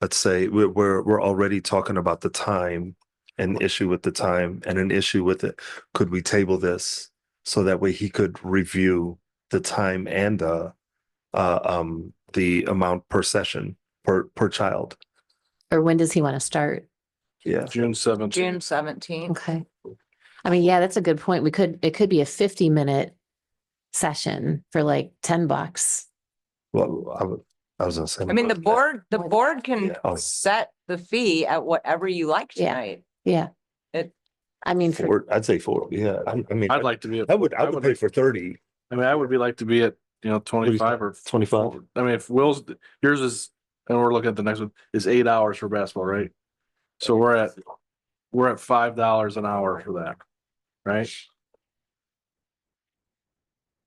let's say we're already talking about the time, an issue with the time and an issue with it. Could we table this so that way he could review the time and the amount per session per child? Or when does he want to start? Yeah. June 17th. June 17th. Okay. I mean, yeah, that's a good point. It could be a 50-minute session for like $10. Well, I was gonna say. I mean, the board can Yeah. Oh. set the fee at whatever you like Yeah. tonight. Yeah. I mean, I'd say 4. Yeah. I mean, I'd like to be. I would pay for 30. I mean, I would like to be at, 25 or 25. I mean, if yours is, and we're looking at the next one, is 8 hours for basketball, right? So we're at $5 an hour for that, right?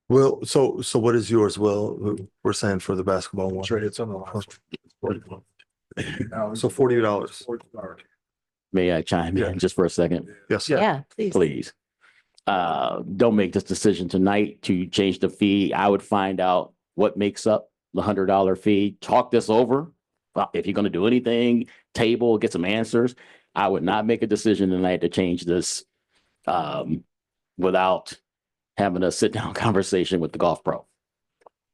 Well, so what is yours? Will, we're saying for the basketball one. That's right. It's on the last. So $40. May I chime in just for a second, Yes. yeah, please. please? Don't make this decision tonight to change the fee. I would find out what makes up the $100 fee. Talk this over. If you're going to do anything, table, get some answers. I would not make a decision tonight to change this without having a sit down conversation with the golf pro.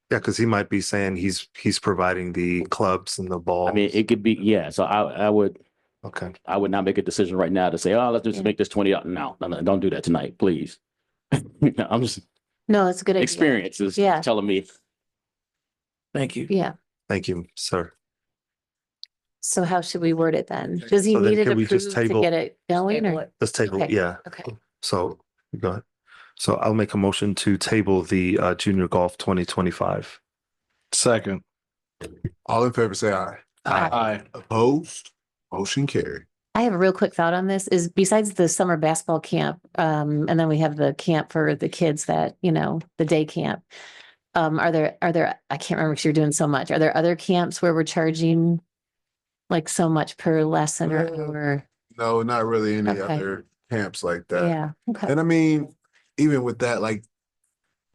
Yeah, because he might be saying he's providing the clubs and the balls. I mean, it could be, yeah. So I would Okay. I would not make a decision right now to say, oh, let's just make this 20. No, don't do that tonight, please. I'm just No, that's a good idea. experience is Yeah. telling me. Thank you. Yeah. Thank you, sir. So how should we word it then? Does he So then need it can we just approved to table- get it going Table or? it. Let's table, Okay. yeah. Okay. So go ahead. So I'll make a motion to table the junior golf 2025. Second. All in favor, say aye. Aye. Opposed? Motion carried. I have a real quick thought on this is besides the summer basketball camp, and then we have the camp for the kids that, the day camp. Are there, I can't remember because you're doing so much. Are there other camps where we're charging like so much per lesson or? No, not really any Okay. other camps like that. Yeah. Okay. And I mean, even with that, like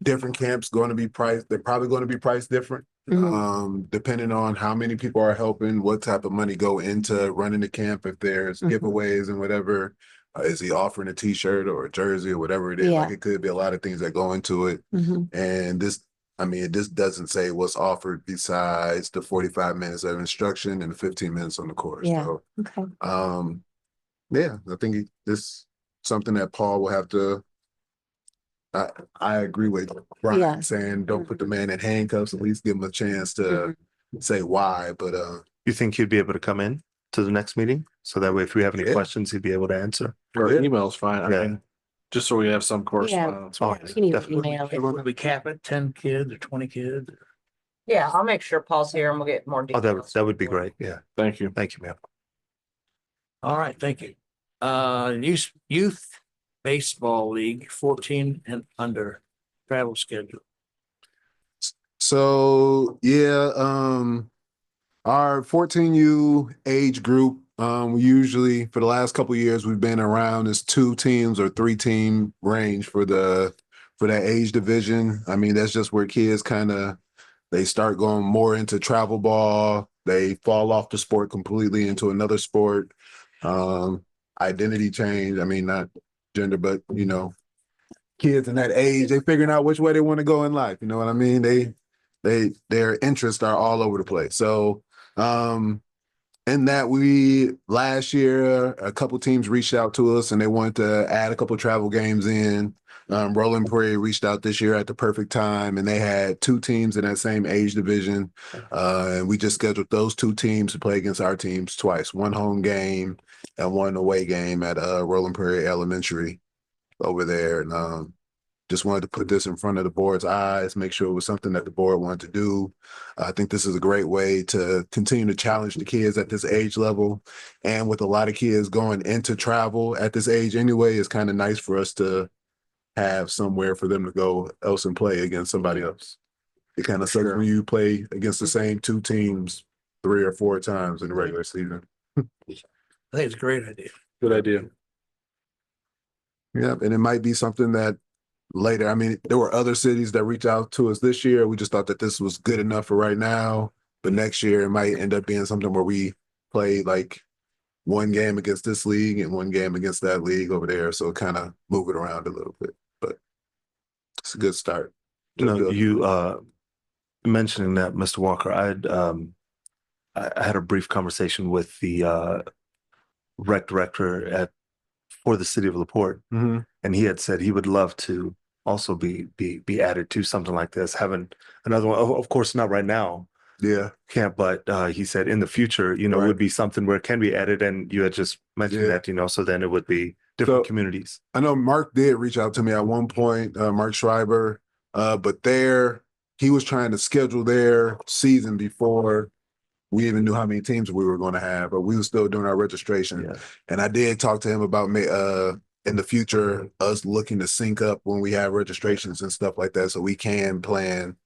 different camps going to be priced, they're probably going to be priced different. Mhm. Depending on how many people are helping, what type of money go into running the camp, if there's Mhm. giveaways and whatever, is he offering a t-shirt or a jersey or whatever it is? Yeah. Like it could be a lot of things that go into it. Mhm. And this doesn't say what's offered besides the 45 minutes of instruction and the 15 minutes on the course. Yeah. So, Okay. yeah, I think this something that Paul will have to. I agree with Brian Yeah. saying don't put the man in handcuffs. At least give him a chance to say why. But You think you'd be able to come in to the next meeting? So that way, if we have any Yeah. questions, he'd be able to answer. Or Yeah. email's fine. I Yeah. mean, just so we have some correspondence. Oh, You need to definitely. email it. Would we cap it 10 kids or 20 kids? Yeah, I'll make sure Paul's here and we'll get more Oh, details. that would be great. Yeah. Thank you. Thank you, ma'am. All right, thank you. Youth Baseball League, 14 and under travel schedule. so yeah, our 14U age group, we usually for the last couple of years we've been around this 2 teams or 3 team range for that age division. I mean, that's just where kids they start going more into travel ball. They fall off the sport completely into another sport. Identity change. I mean, not gender, but kids in that age, they figuring out which way they want to go in life. You know what I mean? Their interests are all over the place. So, in that last year, a couple teams reached out to us and they wanted to add a couple travel games in. Rolling Prairie reached out this year at the perfect time, and they had 2 teams in that same age division. And we just scheduled those 2 teams to play against our teams twice, 1 home game and 1 away game at Rolling Prairie Elementary over there. And just wanted to put this in front of the board's eyes, make sure it was something that the board wanted to do. I think this is a great way to continue to challenge the kids at this age level. And with a lot of kids going into travel at this age anyway, it's kind of nice for us to have somewhere for them to go else and play against somebody else. It kind of sucks when you play against the same 2 teams 3 or 4 times in the regular season. I think it's a great idea. Good idea. Yeah, and it might be something that later, I mean, there were other cities that reached out to us this year. We just thought that this was good enough for right now. But next year it might end up being something where we play like one game against this league and one game against that league over there. So kind of move it around a little bit. But it's a good start. You mentioning that, Mr. Walker, I had a brief conversation with the rec director for the city of LaPorte, and he had said he would love to also be added to something like this, having another one. Of course, not right now. Yeah. Can't, but he said in the future, it would be something where it can be added. And you had just mentioned that, so then it would be different communities. I know Mark did reach out to me at one point, Mark Schreiber, but he was trying to schedule their season before we even knew how many teams we were going to have, but we were still doing our registration. Yeah. And I did talk to him about in the future, us looking to sync up when we have registrations and stuff like that, so we can plan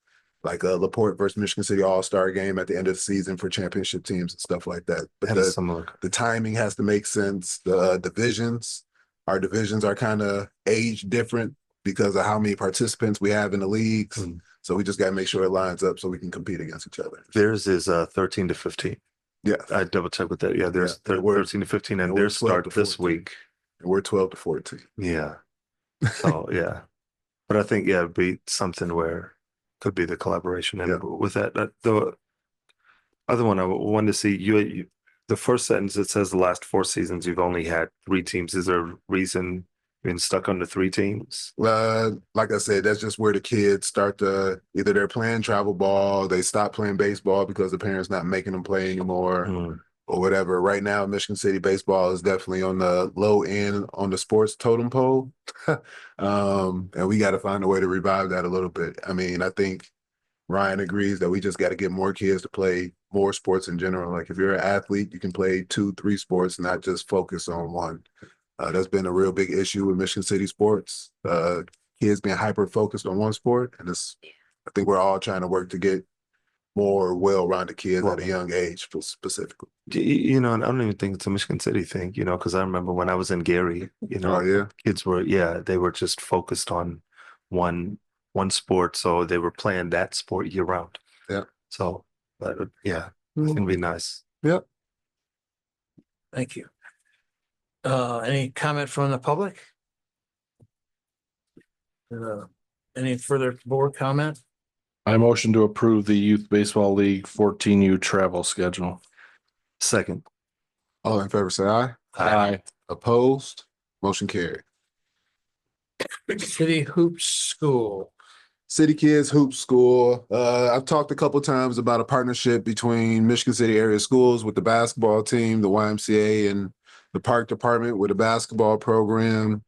like a LaPorte versus Michigan City All-Star game at the end of the season for championship teams and stuff like that. But the timing has to make sense. The divisions, our divisions are kind of age different because of how many participants we have in the leagues. So we just got to make sure it lines up so we can compete against each other. Theirs is 13 to 15. Yeah. I double check with that. Yeah, there's 13 to 15 and theirs start this week. And we're 12 to 14. Yeah. So, yeah. But I think, it'd be something where could be the collaboration. And with that, the other one I wanted to see, you the first sentence, it says the last 4 seasons, you've only had 3 teams. Is there a reason you've been stuck on the 3 teams? Like I said, that's just where the kids start to, either they're playing travel ball, they stop playing baseball because the parents not making them play anymore. Or whatever. Right now, Michigan City baseball is definitely on the low end on the sports totem pole. And we got to find a way to revive that a little bit. I mean, I think Ryan agrees that we just got to get more kids to play more sports in general. Like if you're an athlete, you can play 2, 3 sports, not just focus on one. That's been a real big issue with Michigan City sports. Kids being hyper-focused on one sport. And I think we're all trying to work to get more well-rounded kids at a young age specifically. And I don't even think it's a Michigan City thing, because I remember when I was in Gary, kids were, they were just focused on one sport. So they were playing that sport year round. Yeah. So, but it's going to be nice. Yep. Thank you. Any comment from the public? Any further board comment? I motion to approve the Youth Baseball League 14U travel schedule. Second. All in favor, say aye. Aye. Opposed? Motion carried. City Hoops School. City Kids Hoops School. I've talked a couple times about a partnership between Michigan City area schools with the basketball team, the YMCA, and the park department with a basketball program.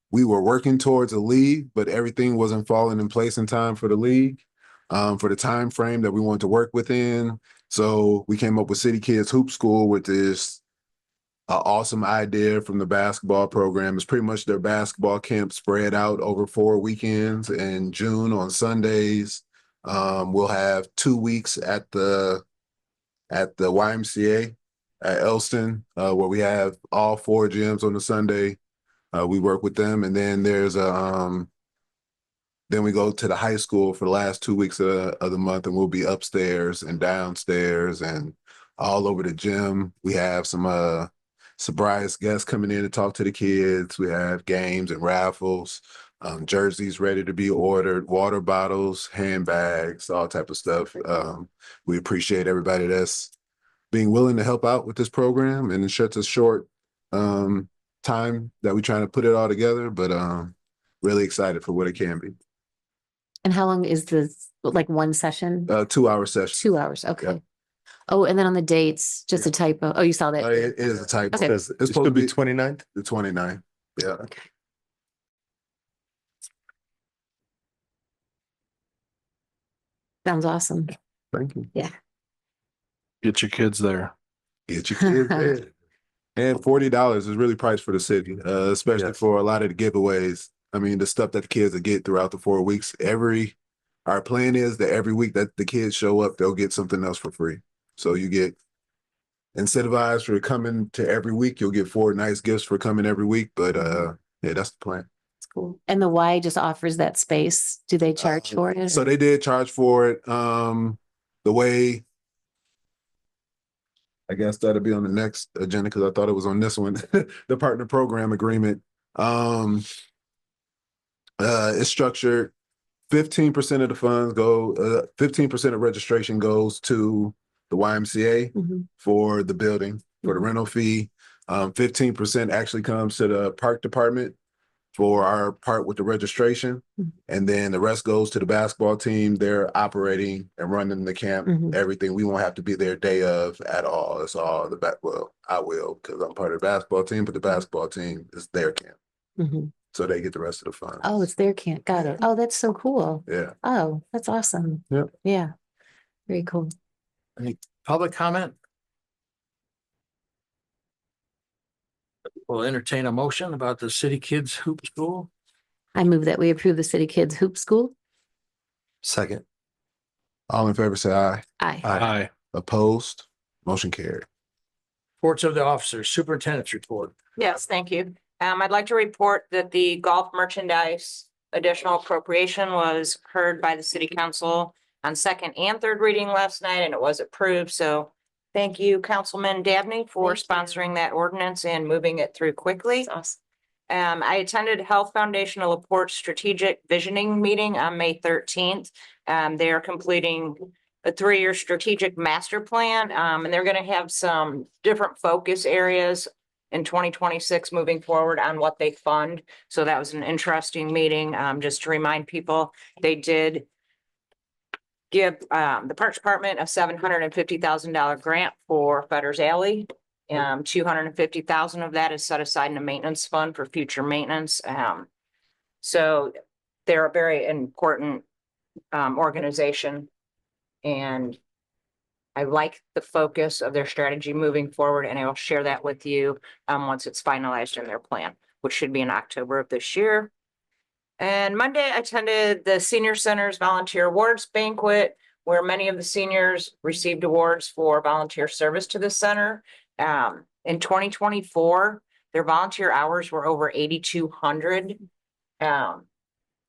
We were working towards a league, but everything wasn't falling in place in time for the league, for the time frame that we wanted to work within. So we came up with City Kids Hoop School with this awesome idea from the basketball program. It's pretty much their basketball camp spread out over 4 weekends. In June on Sundays, we'll have 2 weeks at the YMCA at Elston, where we have all 4 gyms on the Sunday. We work with them, and then there's then we go to the high school for the last 2 weeks of the month, and we'll be upstairs and downstairs and all over the gym. We have some surprise guests coming in to talk to the kids. We have games and raffles, jerseys ready to be ordered, water bottles, handbags, all type of stuff. We appreciate everybody that's being willing to help out with this program, and it's such a short time that we're trying to put it all together, but really excited for what it can be. And how long is this, like one session? 2-hour session. 2 hours, okay. Yeah. Oh, and then on the dates, just a typo. Oh, you saw that? It is a typo. Okay. It's supposed to be 29th? The 29th. Yeah. Okay. Sounds awesome. Thank you. Yeah. Get your kids there. Get your kids there. And $40 is really priced for the city, especially for a lot of the giveaways. I mean, the stuff that the kids will get throughout the 4 weeks. Our plan is that every week that the kids show up, they'll get something else for free. So you get incentivized for coming to every week. You'll get 4 nice gifts for coming every week. But yeah, that's the plan. It's cool. And the Y just offers that space. Do they charge for it? So they did charge for it. The way, I guess that'll be on the next agenda because I thought it was on this one. The partner program agreement. It's structured. 15% of the funds go. 15% of registration goes to the YMCA for the building for the rental fee. 15% actually comes to the park department for our part with the registration. And then the rest goes to the basketball team. They're operating and running the camp, everything. We won't have to be there day of at all. It's all the back. Well, I will because I'm part of the basketball team, but the basketball team is their camp. So they get the rest of the funds. Oh, it's their camp. Got it. Oh, that's so cool. Yeah. Oh, that's awesome. Yep. Yeah. Very cool. Any public comment? We'll entertain a motion about the City Kids Hoop School. I move that we approve the City Kids Hoop School. Second. All in favor, say aye. Aye. Aye. Opposed? Motion carried. Reports of the officers, superintendent's report. Yes, thank you. I'd like to report that the golf merchandise additional appropriation was heard by the city council on second and third reading last night, and it was approved. So thank you, Councilman Dabney, for sponsoring that ordinance and moving it through quickly. Awesome. I attended Health Foundation of LaPorte strategic visioning meeting on May 13th. They are completing a 3-year strategic master plan, and they're going to have some different focus areas in 2026 moving forward on what they fund. So that was an interesting meeting. Just to remind people, they did give the Parks Department a $750,000 grant for Fetter's Alley. $250,000 of that is set aside in a maintenance fund for future maintenance. So they're a very important organization, and I like the focus of their strategy moving forward, and I will share that with you once it's finalized in their plan, which should be in October of this year. And Monday, I attended the Senior Center's Volunteer Awards Banquet, where many of the seniors received awards for volunteer service to the center. In 2024, their volunteer hours were over 8,200. And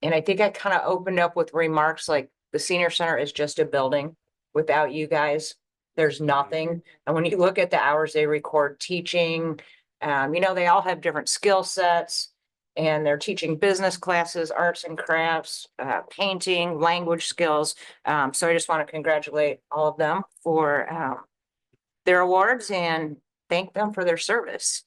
I think I kind of opened up with remarks like the Senior Center is just a building. Without you guys, there's nothing. And when you look at the hours they record teaching, they all have different skill sets, and they're teaching business classes, arts and crafts, painting, language skills. So I just want to congratulate all of them for their awards and thank them for their service.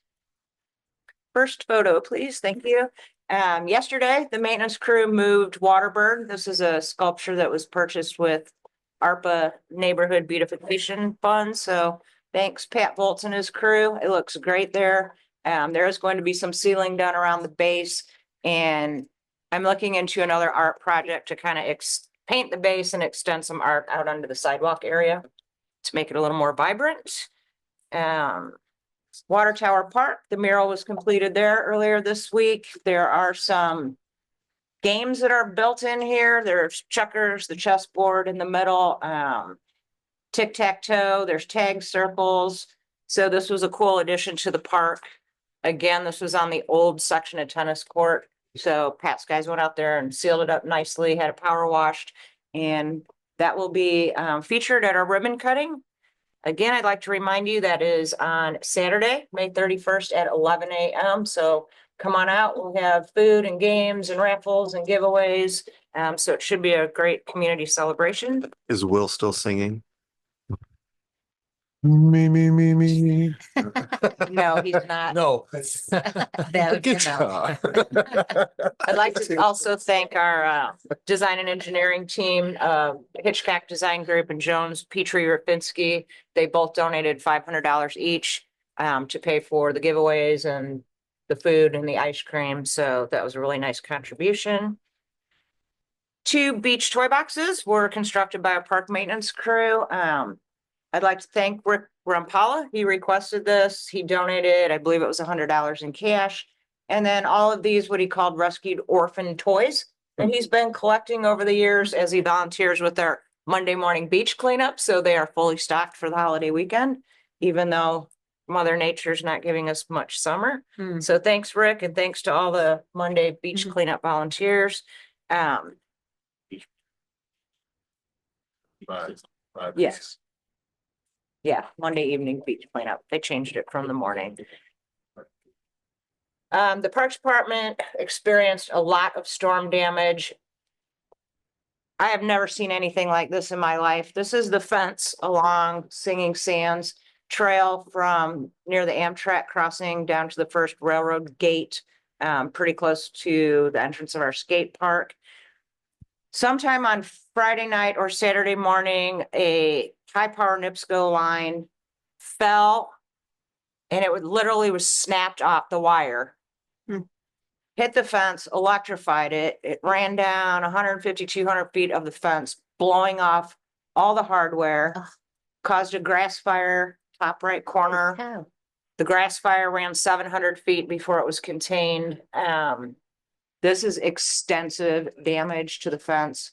First photo, please. Thank you. Yesterday, the maintenance crew moved Waterbird. This is a sculpture that was purchased with ARPA Neighborhood Beautification Fund. So thanks, Pat Volts and his crew. It looks great there. There is going to be some sealing done around the base, and I'm looking into another art project to kind of paint the base and extend some art out onto the sidewalk area to make it a little more vibrant. Water Tower Park, the mural was completed there earlier this week. There are some games that are built in here. There's checkers, the chessboard in the middle, tic-tac-toe, there's tag circles. So this was a cool addition to the park. Again, this was on the old section of tennis court. So Pat's guys went out there and sealed it up nicely, had it power washed, and that will be featured at our ribbon cutting. Again, I'd like to remind you that is on Saturday, May 31st at 11 a.m. So come on out. We'll have food and games and raffles and giveaways. So it should be a great community celebration. Is Will still singing? Me. No, he's not. No. That would I'd like to also thank our design and engineering team, Hitchcock Design Group and Jones Petrie Rapinski. They both donated $500 each to pay for the giveaways and the food and the ice cream. So that was a really nice contribution. 2 beach toy boxes were constructed by a park maintenance crew. I'd like to thank Rick Rampala. He requested this. He donated, I believe it was $100 in cash. And then all of these, what he called rescued orphan toys that he's been collecting over the years as he volunteers with our Monday morning beach cleanup, so they are fully stocked for the holiday weekend, even though Mother Nature's not giving us much summer. Hmm. So thanks, Rick, and thanks to all the Monday beach cleanup volunteers. Yes. Yeah, Monday evening beach cleanup. They changed it from the morning. The Parks Department experienced a lot of storm damage. I have never seen anything like this in my life. This is the fence along Singing Sands Trail from near the Amtrak crossing down to the first railroad gate, pretty close to the entrance of our skate park. Sometime on Friday night or Saturday morning, a high power NIPSCO line fell and it literally was snapped off the wire. Hit the fence, electrified it. It ran down 150, 200 feet of the fence, blowing off all the hardware, caused a grass fire, top right corner. Oh. The grass fire ran 700 feet before it was contained. This is extensive damage to the fence.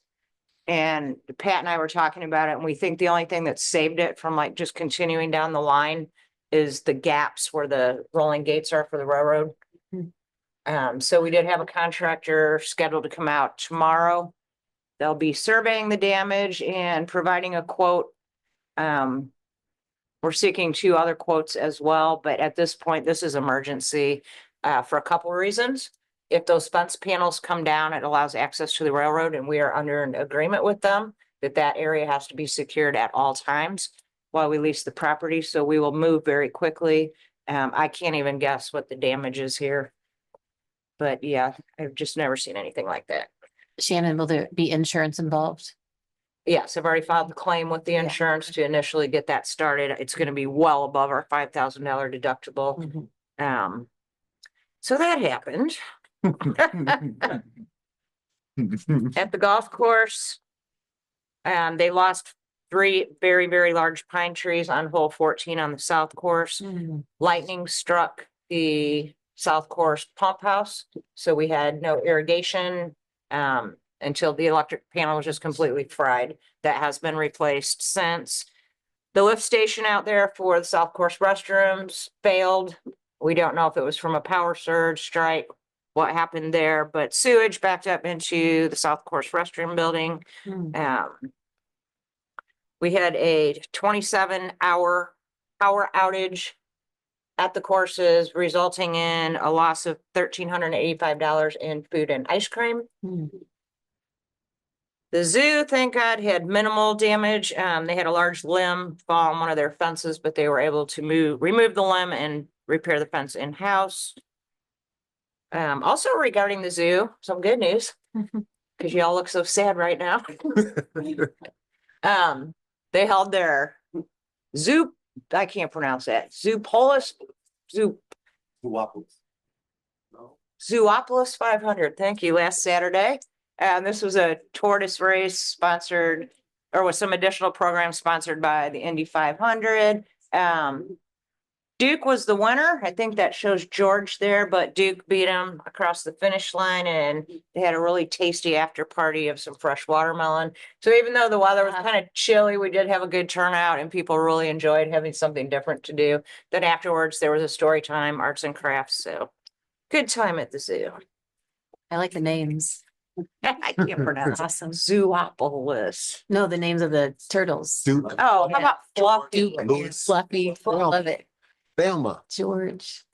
And Pat and I were talking about it, and we think the only thing that saved it from like just continuing down the line is the gaps where the rolling gates are for the railroad. So we did have a contractor scheduled to come out tomorrow. They'll be surveying the damage and providing a quote. We're seeking 2 other quotes as well, but at this point, this is emergency for a couple of reasons. If those fence panels come down, it allows access to the railroad, and we are under an agreement with them that that area has to be secured at all times while we lease the property. So we will move very quickly. I can't even guess what the damage is here. But yeah, I've just never seen anything like that. Shannon, will there be insurance involved? Yes, I've already filed the claim with the insurance to initially get that started. It's going to be well above our $5,000 deductible. So that happened. At the golf course, they lost 3 very, very large pine trees on hole 14 on the south course. Lightning struck the south course pump house, so we had no irrigation until the electric panel was just completely fried. That has been replaced since. The lift station out there for the south course restrooms failed. We don't know if it was from a power surge, strike, what happened there, but sewage backed up into the south course restroom building. We had a 27-hour power outage at the courses, resulting in a loss of $1,385 in food and ice cream. The zoo, thank God, had minimal damage. They had a large limb fall on one of their fences, but they were able to remove the limb and repair the fence in-house. Also regarding the zoo, some good news, because y'all look so sad right now. They held their I can't pronounce that. Zoopolis 500. Thank you. Last Saturday. This was a tortoise race sponsored, or with some additional programs sponsored by the Indy 500. Duke was the winner. I think that shows George there, but Duke beat him across the finish line, and they had a really tasty after party of some fresh watermelon. So even though the weather was kind of chilly, we did have a good turnout, and people really enjoyed having something different to do. Then afterwards, there was a story time, arts and crafts. So good time at the zoo. I like the names. I can't pronounce. Awesome. Zoopolis. No, the names of the turtles. Oh, how about Fluffy? Fluffy. I love it. Thelma. George.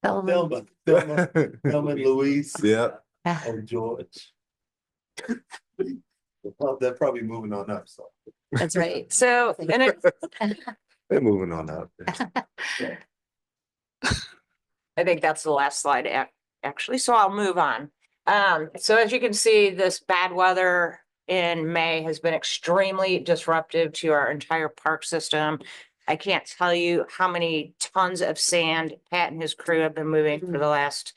Thelma. Thelma and Louise. Yeah. And George. They're probably moving on up, so. That's right. So, and They're moving on up. I think that's the last slide actually, so I'll move on. So as you can see, this bad weather in May has been extremely disruptive to our entire park system. I can't tell you how many tons of sand Pat and his crew have been moving for the last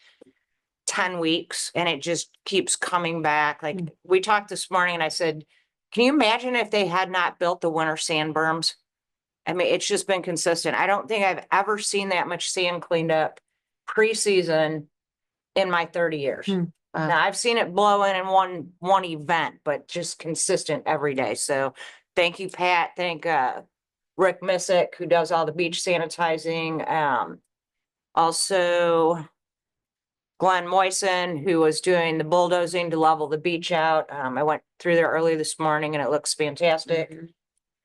10 weeks, and it just keeps coming back. Like we talked this morning and I said, can you imagine if they had not built the winter sand berms? I mean, it's just been consistent. I don't think I've ever seen that much sand cleaned up pre-season in my 30 years. Hmm. Now, I've seen it blow in one event, but just consistent every day. So thank you, Pat. Thank Rick Missick, who does all the beach sanitizing. Also Glenn Moisen, who was doing the bulldozing to level the beach out. I went through there early this morning and it looks fantastic.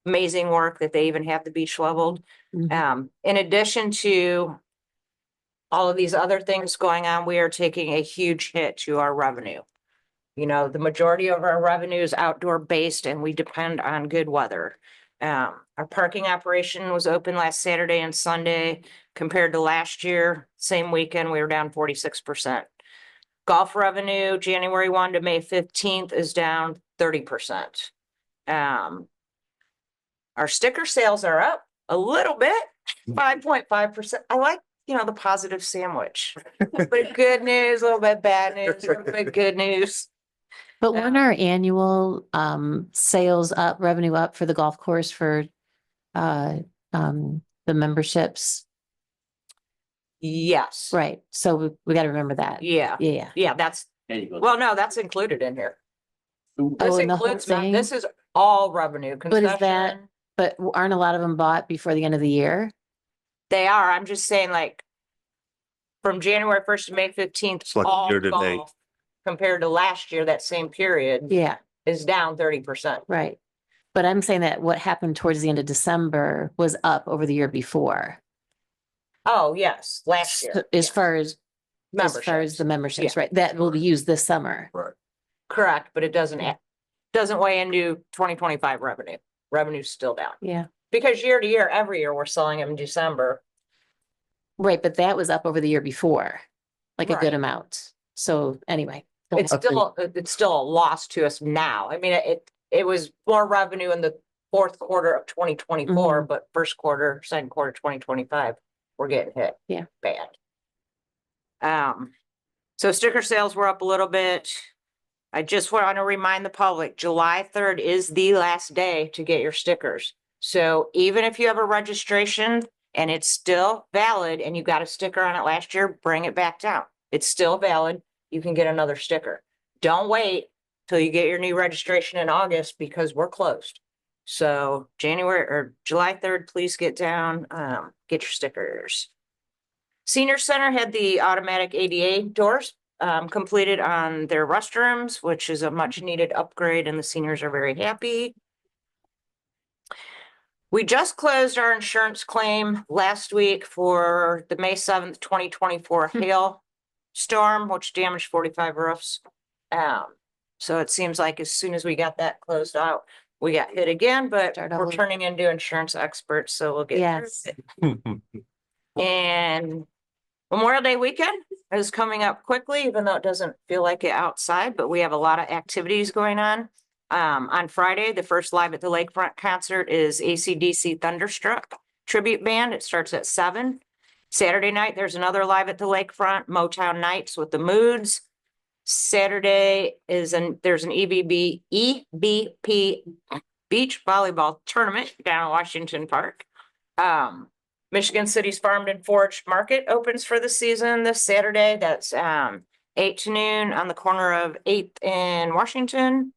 Amazing work that they even have the beach leveled. In addition to all of these other things going on, we are taking a huge hit to our revenue. You know, the majority of our revenue is outdoor based and we depend on good weather. Our parking operation was open last Saturday and Sunday. Compared to last year, same weekend, we were down 46%. Golf revenue, January 1 to May 15th is down 30%. Our sticker sales are up a little bit, 5.5%. I like, the positive sandwich. A little bit good news, a little bit bad news, a little bit good news. But weren't our annual sales up, revenue up for the golf course for the memberships? Yes. Right. So we got to remember that. Yeah. Yeah. Yeah, that's, There you go. well, no, that's included in here. This Oh, and the whole includes, thing? this is all revenue. But is that- Concession. But aren't a lot of them bought before the end of the year? They are, I'm just saying like from January 1st to May 15th, It's like all year to date. golf compared to last year, that same period Yeah, is down 30%. right. But I'm saying that what happened towards the end of December was up over the year before. Oh, yes, last year. So As far as the Memberships. memberships, right? That will be used this summer. Correct, but it doesn't weigh into 2025 revenue. Revenue's still down. Yeah. Because year to year, every year, we're selling them in December. Right, but that was up over the year before, like a Right. good amount. So anyway. go It's ahead. still a loss to us now. I mean, it was more revenue in the fourth quarter of 2024, but first quarter, second quarter, 2025, we're getting hit. Yeah. Bad. So sticker sales were up a little bit. I just want to remind the public, July 3rd is the last day to get your stickers. So even if you have a registration and it's still valid and you got a sticker on it last year, bring it back down. It's still valid. You can get another sticker. Don't wait till you get your new registration in August because we're closed. So July 3rd, please get down, get your stickers. Senior Center had the automatic ADA doors completed on their restrooms, which is a much needed upgrade and the seniors are very happy. We just closed our insurance claim last week for the May 7th, 2024 hail storm, which damaged 45 roofs. So it seems like as soon as we got that closed out, we got hit again, but Start we're over. turning into insurance experts, so we'll get Yes. through it. And Memorial Day weekend is coming up quickly, even though it doesn't feel like it outside, but we have a lot of activities going on. On Friday, the first Live at the Lakefront concert is AC/DC Thunderstruck tribute band. It starts at 7. Saturday night, there's another Live at the Lakefront, Motown Nights with the Moods. Saturday there's an EBP beach volleyball tournament down in Washington Park. Michigan City's Farmed and Foraged Market opens for the season this Saturday. That's 8 to noon on the corner of 8th and Washington.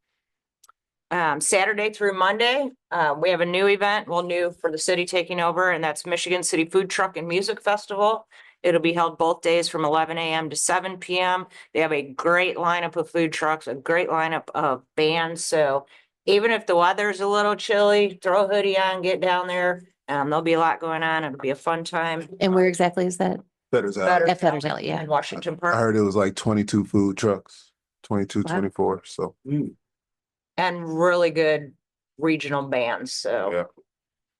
Saturday through Monday, we have a new event, new for the city taking over, and that's Michigan City Food Truck and Music Festival. It'll be held both days from 11 a.m. to 7 p.m. They have a great lineup of food trucks, a great lineup of bands. So even if the weather's a little chilly, throw a hoodie on, get down there. There'll be a lot going on. It'll be a fun time. And where exactly is that? Fetters out. Better At Fetters Alley, yeah. in Washington I Park. heard it was like 22 food trucks, 22, Wow. 24. So And really good regional bands. So yeah.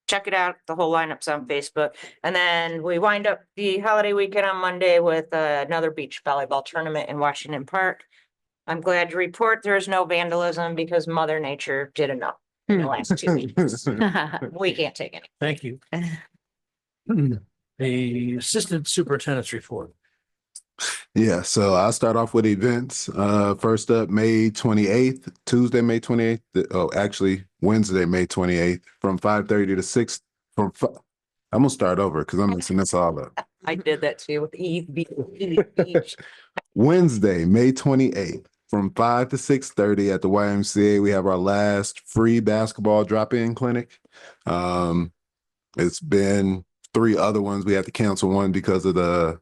check it out. The whole lineup's on Facebook. And then we wind up the holiday weekend on Monday with another beach volleyball tournament in Washington Park. I'm glad to report there is no vandalism because Mother Nature did enough in the last 2 weeks. We can't take any. Thank you. The Assistant Superintendent's report. Yeah, so I'll start off with events. First up, May 28th, Tuesday, May 28th. Actually, Wednesday, May 28th, from 5:30 to 6. I'm gonna start over because I'm messing this all up. I did that too with Eve Beach. Wednesday, May 28th, from 5 to 6:30 at the YMCA, we have our last free basketball drop-in clinic. It's been 3 other ones. We had to cancel one because of the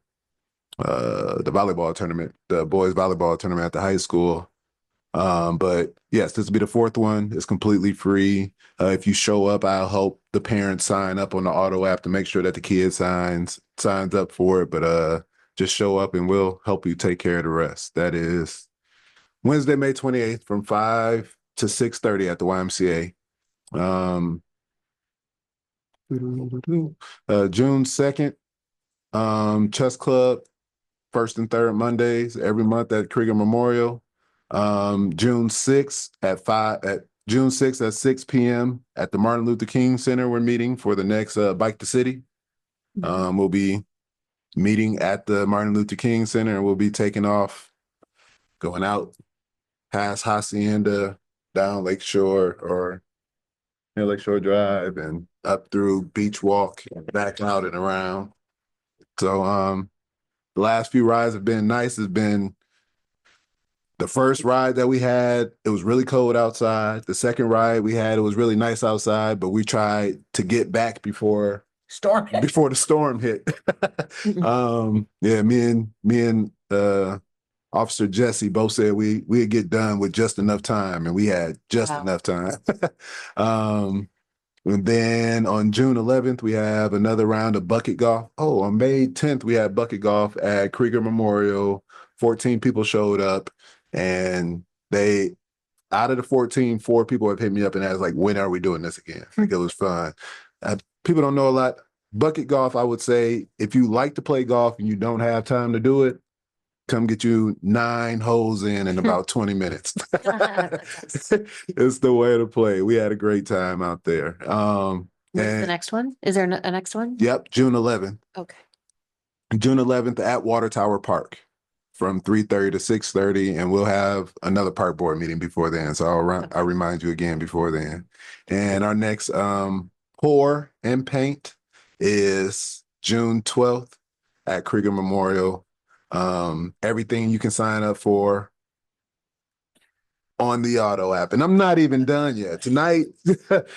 volleyball tournament, the boys volleyball tournament at the high school. But yes, this will be the 4th one. It's completely free. If you show up, I'll help the parents sign up on the auto app to make sure that the kid signs up for it. But just show up and we'll help you take care of the rest. That is Wednesday, May 28th from 5 to 6:30 at the YMCA. June 2nd, chess club, 1st and 3rd Mondays every month at Krieger Memorial. June 6th at 6 p.m. at the Martin Luther King Center, we're meeting for the next Bike to City. We'll be meeting at the Martin Luther King Center, and we'll be taking off, going out past Hacienda, down Lakeshore or near Lakeshore Drive, and up through Beach Walk and back out and around. So the last few rides have been nice. It's been the first ride that we had, it was really cold outside. The second ride we had, it was really nice outside, but we tried to get back before the storm hit. Yeah, me and Officer Jesse both said we'd get done with just enough time, and we had just enough time. And then on June 11th, we have another round of bucket golf. Oh, on May 10th, we had bucket golf at Krieger Memorial. 14 people showed up, and out of the 14, 4 people have hit me up and asked, like, when are we doing this again? I think it was fun. People don't know a lot. Bucket golf, I would say, if you like to play golf and you don't have time to do it, come get you 9 holes in about 20 minutes. It's the way to play. We had a great time out there. What's the next one? Is there a next one? Yep, June 11th. Okay. June 11th at Water Tower Park from 3:30 to 6:30, and we'll have another park board meeting before then. So I'll remind you again before then. And our next pour and paint is June 12th at Krieger Memorial. Everything you can sign up for on the auto app. And I'm not even done yet. Tonight,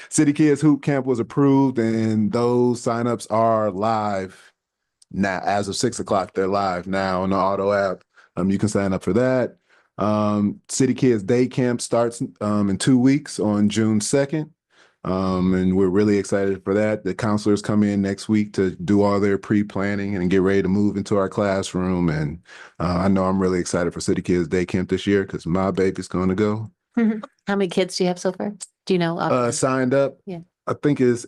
City Kids Hoop Camp was approved, and those signups are live now. As of 6 o'clock, they're live now on the auto app. You can sign up for that. City Kids Day Camp starts in 2 weeks on June 2nd. And we're really excited for that. The counselors come in next week to do all their pre-planning and get ready to move into our classroom. And I know I'm really excited for City Kids Day Camp this year because my baby's going to go. How many kids do you have so far? Do you know? Signed up. Yeah. I think it's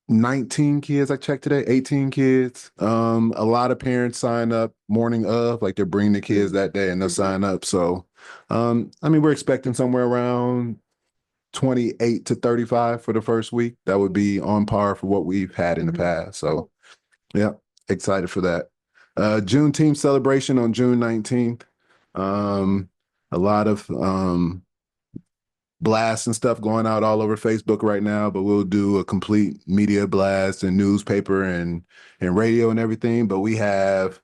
19 kids. I checked today, 18 kids. A lot of parents sign up morning of, like they're bringing the kids that day and they'll sign up. So, we're expecting somewhere around 28 to 35 for the first week. That would be on par for what we've had in the past. So yeah, excited for that. Juneteenth celebration on June 19th. A lot of blasts and stuff going out all over Facebook right now, but we'll do a complete media blast and newspaper and radio and everything. But we have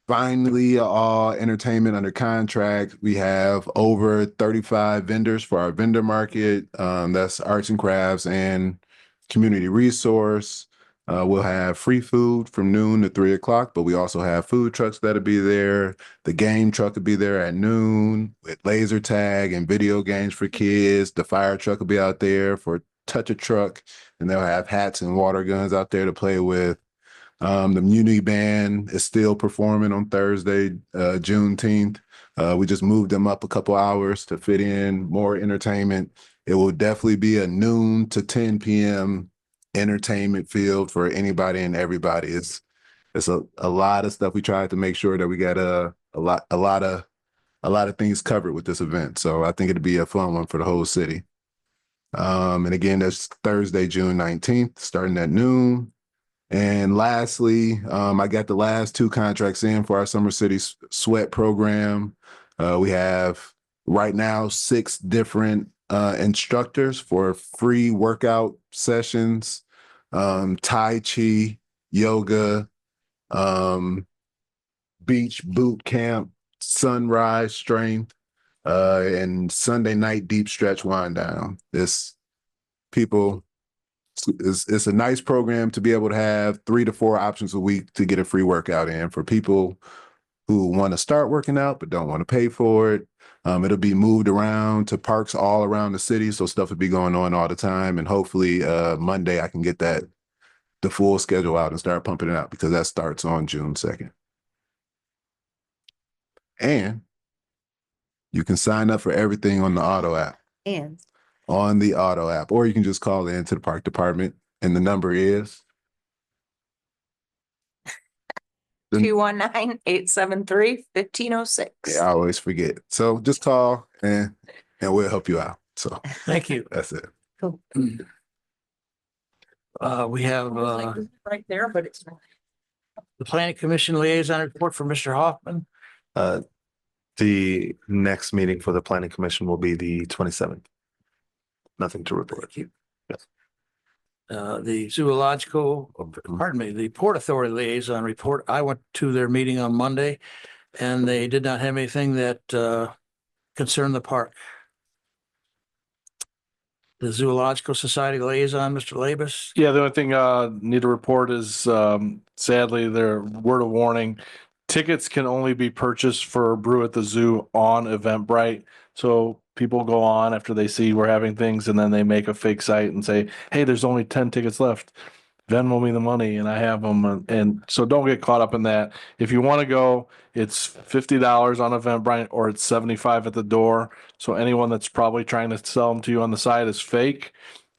finally all entertainment under contract. We have over 35 vendors for our vendor market. That's arts and crafts and community resource. We'll have free food from noon to 3 o'clock, but we also have food trucks that'll be there. The game truck will be there at noon with laser tag and video games for kids. The fire truck will be out there for touch a truck, and they'll have hats and water guns out there to play with. The Muni Band is still performing on Thursday, Juneteenth. We just moved them up a couple hours to fit in more entertainment. It will definitely be a noon to 10 p.m. entertainment field for anybody and everybody. It's a lot of stuff. We tried to make sure that we got a lot of things covered with this event. So I think it'll be a fun one for the whole city. And again, that's Thursday, June 19th, starting at noon. And lastly, I got the last 2 contracts in for our Summer City Sweat program. We have right now 6 different instructors for free workout sessions, Tai Chi, yoga, beach boot camp, sunrise strength, and Sunday night deep stretch wind down. It's a nice program to be able to have 3 to 4 options a week to get a free workout in for people who want to start working out but don't want to pay for it. It'll be moved around to parks all around the city, so stuff will be going on all the time. And hopefully Monday I can get the full schedule out and start pumping it out, because that starts on June 2nd. And you can sign up for everything on the Auto app. And On the Auto app, or you can just call in to the park department, and the number is 219-873-1506. I always forget. So just call and we'll help you out. So Thank you. that's it. We have Right there, but it's not. the planning commission liaison report from Mr. Hoffman. The next meeting for the planning commission will be the 27th. Nothing to report. The zoological, pardon me, the Port Authority liaison report. I went to their meeting on Monday and they did not have anything that concerned the park. The Zoological Society liaison, Mr. Labus. Yeah, the only thing need to report is sadly, their word of warning. Tickets can only be purchased for Brew at the Zoo on Eventbrite. So people go on after they see we're having things, and then they make a fake site and say, hey, there's only 10 tickets left. Venmo me the money and I have them. And so don't get caught up in that. If you want to go, it's $50 on Eventbrite or it's $75 at the door. So anyone that's probably trying to sell them to you on the side is fake.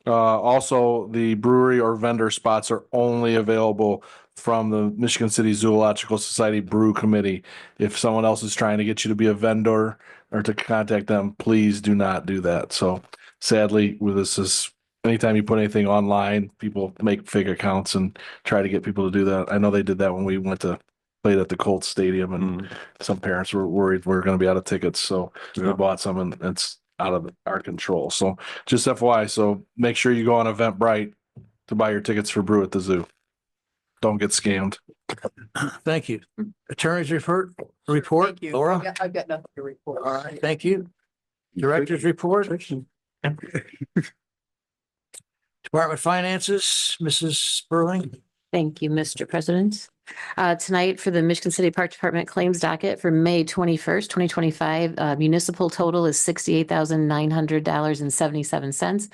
Also, the brewery or vendor spots are only available from the Michigan City Zoological Society Brew Committee. If someone else is trying to get you to be a vendor or to contact them, please do not do that. So sadly, with this is anytime you put anything online, people make fake accounts and try to get people to do that. I know they did that when we went to played at the Colts Stadium, and some parents were worried we're going to be out of tickets. So we bought some, and it's out of our control. So just FYI, so make sure you go on Eventbrite to buy your tickets for Brew at the Zoo. Don't get scammed. Thank you. Attorney's report, Laura. I've got nothing to report. All right, thank you. Director's report. Department of Finances, Mrs. Sperling. thank you, Mr. President. Tonight for the Michigan City Park Department claims docket for May 21st, 2025, municipal total is $68,900.77.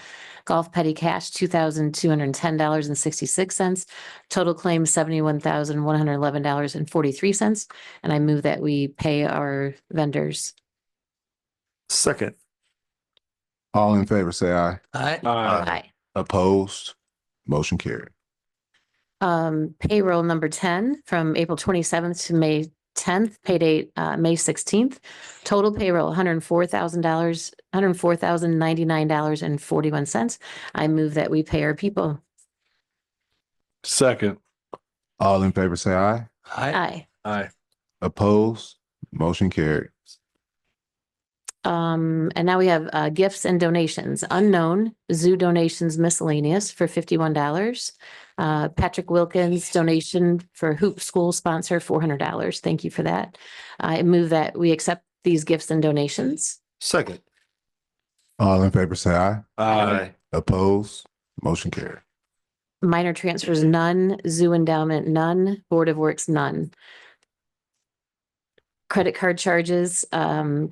Golf petty cash, $2,210.66. Total claims, $71,111.43. And I move that we pay our vendors. Second. All in favor, say aye. Aye. Aye. Opposed? Motion carried. Payroll number 10 from April 27th to May 10th, pay date May 16th. Total payroll, $104,000, $104,099.41. I move that we pay our people. Second. All in favor, say aye. Aye. Aye. Opposed? Motion carried. And now we have gifts and donations. Unknown zoo donations miscellaneous for $51. Patrick Wilkins donation for Hoop School sponsor, $400. Thank you for that. I move that we accept these gifts and donations. Second. All in favor, say aye. Aye. Opposed? Motion carried. Minor transfers, none. Zoo endowment, none. Board of Works, none. Credit card charges totaling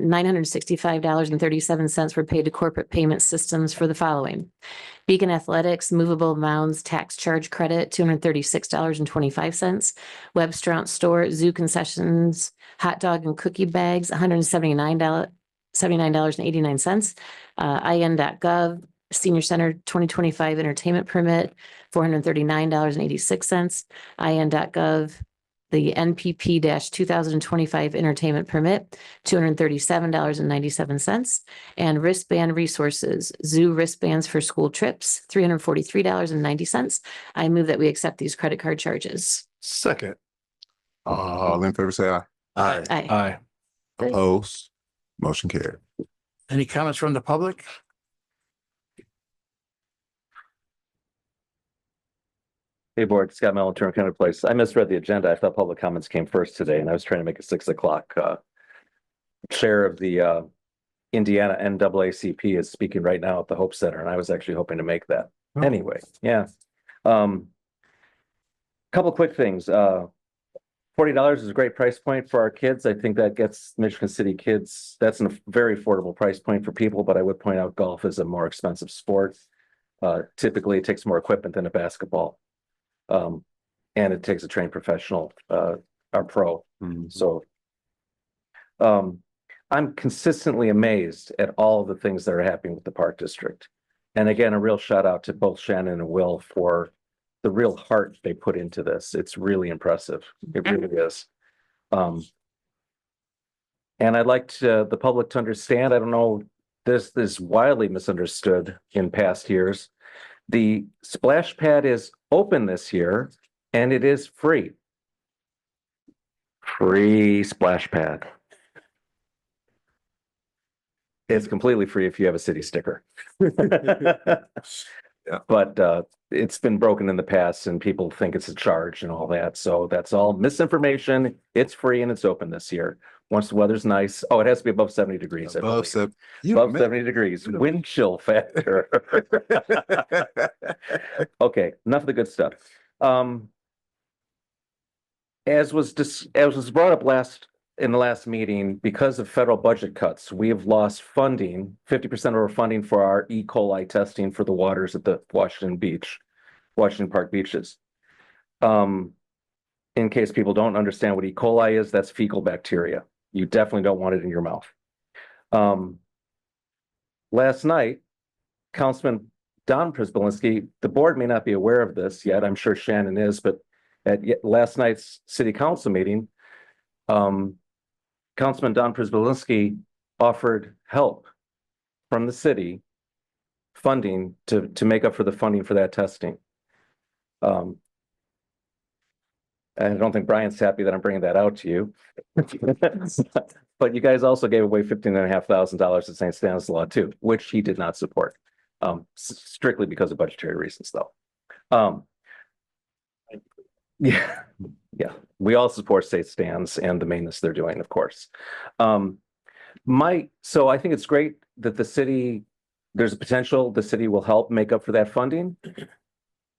$965.37 were paid to corporate payment systems for the following. Beacon Athletics, movable mounds, tax charge credit, $236.25. Webster Store, zoo concessions, hot dog and cookie bags, $179.89. IN.gov, Senior Center 2025 entertainment permit, $439.86. IN.gov, the NPP-2025 entertainment permit, $237.97. And wristband resources, zoo wristbands for school trips, $343.90. I move that we accept these credit card charges. Second. All in favor, say aye. Aye. Aye. Aye. Opposed? Motion carried. Any comments from the public? Hey, board, Scott Mellon, Turner County Place. I misread the agenda. I thought public comments came first today, and I was trying to make it 6 o'clock. Chair of the Indiana NAACP is speaking right now at the Hope Center, and I was actually hoping to make that. Anyway, yeah. Couple quick things. $40 is a great price point for our kids. I think that gets Michigan City kids. That's a very affordable price point for people, but I would point out golf is a more expensive sport. Typically, it takes more equipment than a basketball. And it takes a trained professional, our pro. So I'm consistently amazed at all of the things that are happening with the Park District. And again, a real shout out to both Shannon and Will for the real heart they put into this. It's really impressive. It really is. And I'd like the public to understand, I don't know, this is widely misunderstood in past years. The splash pad is open this year and it is free. Free splash pad. It's completely free if you have a city sticker. But it's been broken in the past and people think it's a charge and all that. So that's all misinformation. It's free and it's open this year. Once the weather's nice. Oh, it has to be above 70 degrees. Above 70. Above 70 degrees. Wind chill factor. Okay, enough of the good stuff. As was brought up in the last meeting, because of federal budget cuts, we have lost funding, 50% of our funding for our E. coli testing for the waters at the Washington Park beaches. In case people don't understand what E. coli is, that's fecal bacteria. You definitely don't want it in your mouth. Last night, Councilman Don Przybylski, the board may not be aware of this yet, I'm sure Shannon is, but at last night's city council meeting, Councilman Don Przybylski offered help from the city funding to make up for the funding for that testing. I don't think Brian's happy that I'm bringing that out to you. But you guys also gave away $15,500 to St. Stanislaus too, which he did not support, strictly because of budgetary reasons though. Yeah. We all support St. Stan's and the maintenance they're doing, of course. So I think it's great that there's a potential the city will help make up for that funding.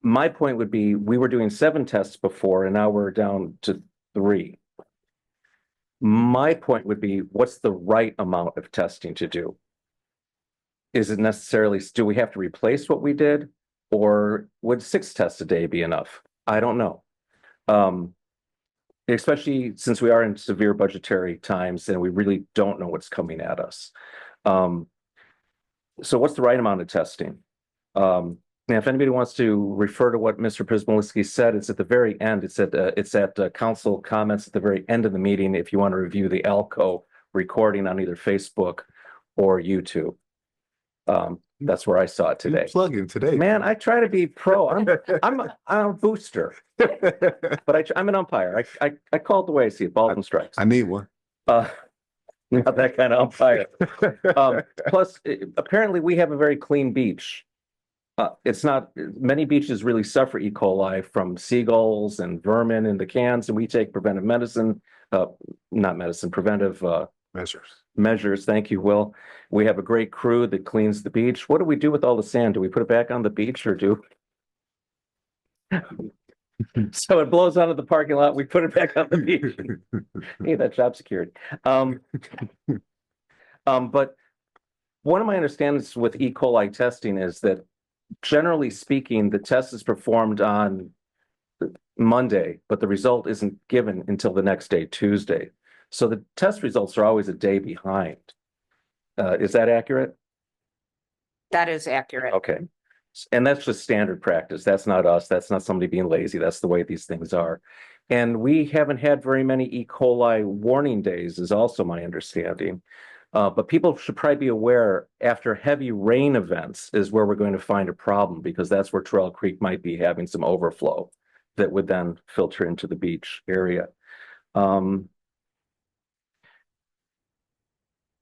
My point would be, we were doing 7 tests before and now we're down to 3. My point would be, what's the right amount of testing to do? Is it necessarily, do we have to replace what we did? Or would 6 tests a day be enough? I don't know. Especially since we are in severe budgetary times and we really don't know what's coming at us. So what's the right amount of testing? Now, if anybody wants to refer to what Mr. Przybylski said, it's at the very end. It's at council comments at the very end of the meeting. If you want to review the ALCO recording on either Facebook or YouTube, that's where I saw it today. Plugging today, man. I try to be pro. I'm a booster, but I'm an umpire. I call it the way I see it. Balls and strikes. I need one. Not that kind of umpire. Plus, apparently, we have a very clean beach. It's not, many beaches really suffer E. coli from seagulls and vermin in the cans, and we take preventive preventive measures. Thank you, Will. We have a great crew that cleans the beach. What do we do with all the sand? Do we put it back on the beach or do? So it blows out of the parking lot. We put it back on the beach. Hey, that's job security. But one of my understandings with E. coli testing is that, generally speaking, the test is performed on Monday, but the result isn't given until the next day, Tuesday. So the test results are always a day behind. Is that accurate? That is accurate. Okay. And that's just standard practice. That's not us. That's not somebody being lazy. That's the way these things are. And we haven't had very many E. coli warning days, is also my understanding. But people should probably be aware, after heavy rain events is where we're going to find a problem, because that's where Trail Creek might be having some overflow that would then filter into the beach area.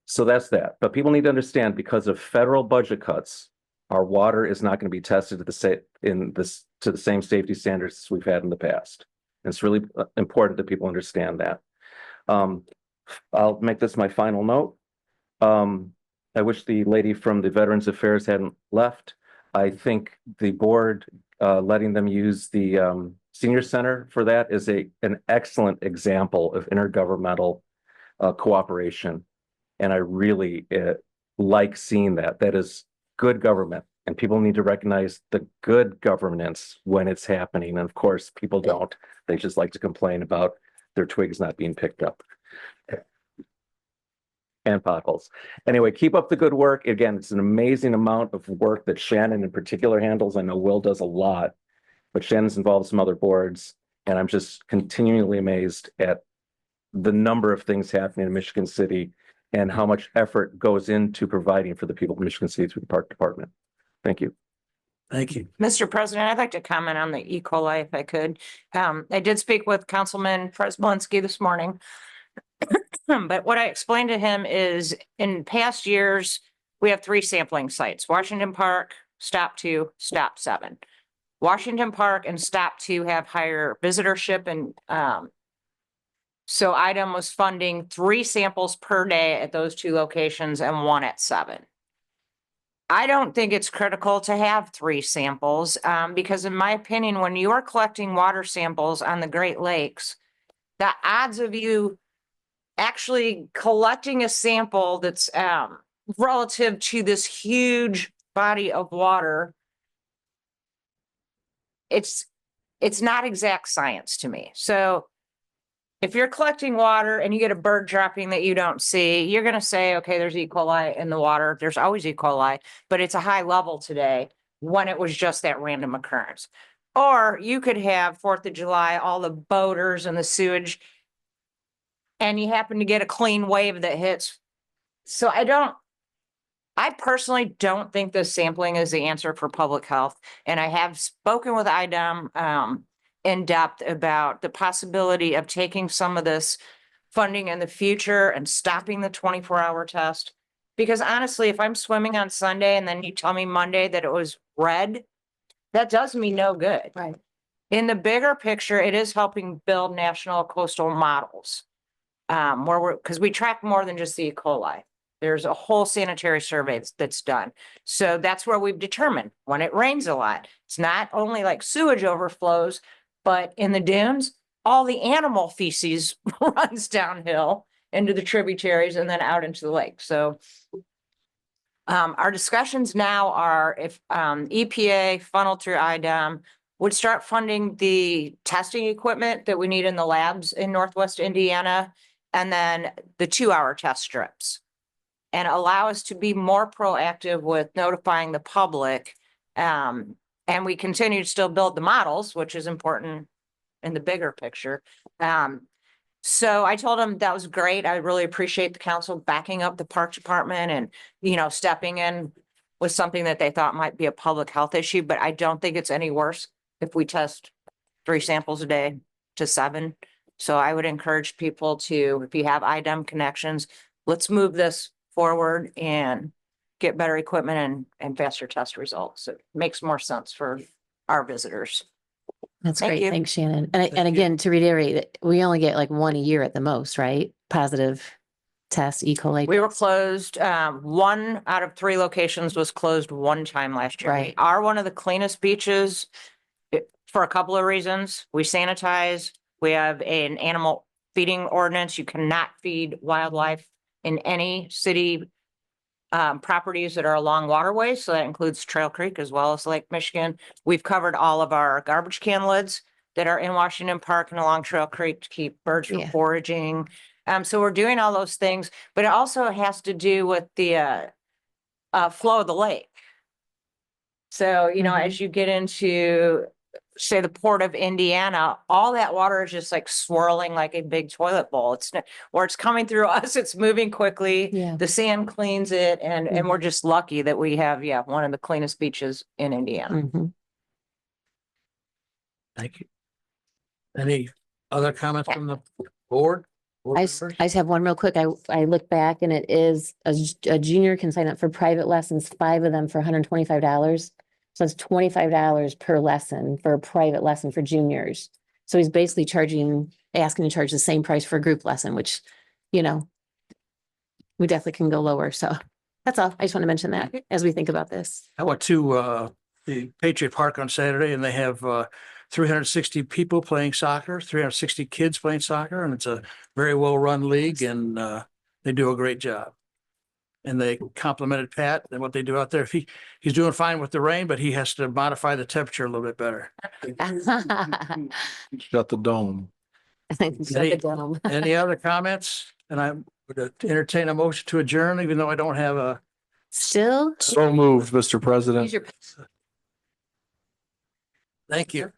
So that's that. But people need to understand, because of federal budget cuts, our water is not going to be tested at to the same safety standards as we've had in the past. And it's really important that people understand that. I'll make this my final note. I wish the lady from the Veterans Affairs hadn't left. I think the board, letting them use the senior center for that is an excellent example of intergovernmental cooperation. And I really like seeing that. That is good government. And people need to recognize the good governance when it's happening. And of course, people don't. They just like to complain about their twigs not being picked up. And potholes. Anyway, keep up the good work. Again, it's an amazing amount of work that Shannon in particular handles. I know Will does a lot, but Shannon's involved in some other boards. And I'm just continually amazed at the number of things happening in Michigan City and how much effort goes into providing for the people of Michigan City through the Park Department. Thank you. Thank you. Mr. President, I'd like to comment on the E. coli if I could. I did speak with Councilman Prespolinski this morning. But what I explained to him is in past years, we have 3 sampling sites, Washington Park, Stop 2, Stop 7. Washington Park and Stop 2 have higher visitorship, and so IDEM was funding 3 samples per day at those 2 locations and 1 at 7. I don't think it's critical to have 3 samples because in my opinion, when you are collecting water samples on the Great Lakes, the odds of you actually collecting a sample that's relative to this huge body of water, it's not exact science to me. So if you're collecting water and you get a bird dropping that you don't see, you're going to say, okay, there's E. coli in the water. There's always E. coli, but it's a high level today when it was just that random occurrence. Or you could have 4th of July, all the boaters and the sewage, and you happen to get a clean wave that hits. So I personally don't think the sampling is the answer for public health. And I have spoken with IDEM in depth about the possibility of taking some of this funding in the future and stopping the 24-hour test. Because honestly, if I'm swimming on Sunday and then you tell me Monday that it was red, that does me no good. Right. In the bigger picture, it is helping build national coastal models. Because we track more than just the E. coli. There's a whole sanitary survey that's done. So that's where we've determined when it rains a lot, it's not only like sewage overflows, but in the dunes, all the animal feces runs downhill into the tributaries and then out into the lake. So our discussions now are if EPA funneled through IDEM would start funding the testing equipment that we need in the labs in Northwest Indiana, and then the 2-hour test strips, and allow us to be more proactive with notifying the public. And we continue to still build the models, which is important in the bigger picture. So I told him that was great. I really appreciate the council backing up the Park Department and, stepping in with something that they thought might be a public health issue, but I don't think it's any worse if we test 3 samples a day to 7. So I would encourage people to, if you have IDEM connections, let's move this forward and get better equipment and faster test results. It makes more sense for our visitors. That's Thank great. you. Thanks, Shannon. And again, to reiterate, we only get like 1 a year at the most, right? Positive test, E. coli. We were closed. 1 out of 3 locations was closed 1 time last year. Right. We are one of the cleanest beaches for a couple of reasons. We sanitize. We have an animal feeding ordinance. You cannot feed wildlife in any city properties that are along waterways. So that includes Trail Creek as well as Lake Michigan. We've covered all of our garbage can lids that are in Washington Park and along Trail Creek to keep birds from foraging. So we're doing all those things, but it also has to do with the flow of the lake. So, as you get into, say, the Port of Indiana, all that water is just like swirling like a big toilet bowl. It's not, or it's coming through us. It's moving quickly. Yeah. The sand cleans it. And we're just lucky that we have, one of the cleanest beaches in Indiana. Mhm. Thank you. Any other comments from the board? I just have one real quick. I look back and it is a junior can sign up for private lessons, 5 of them for $125. So it's $25 per lesson for a private lesson for juniors. So he's basically asking to charge the same price for a group lesson, which, you know, we definitely can go lower. So that's all. I just want to mention that as we think about this. I went to the Patriot Park on Saturday and they have 360 people playing soccer, 360 kids playing soccer, and it's a very well-run league and they do a great job. And they complimented Pat and what they do out there. He's doing fine with the rain, but he has to modify the temperature a little bit better. Shut the dome. Any other comments? And I would entertain a motion to adjourn, even though I don't have a. Still? So moved, Mr. President. Use your Thank you.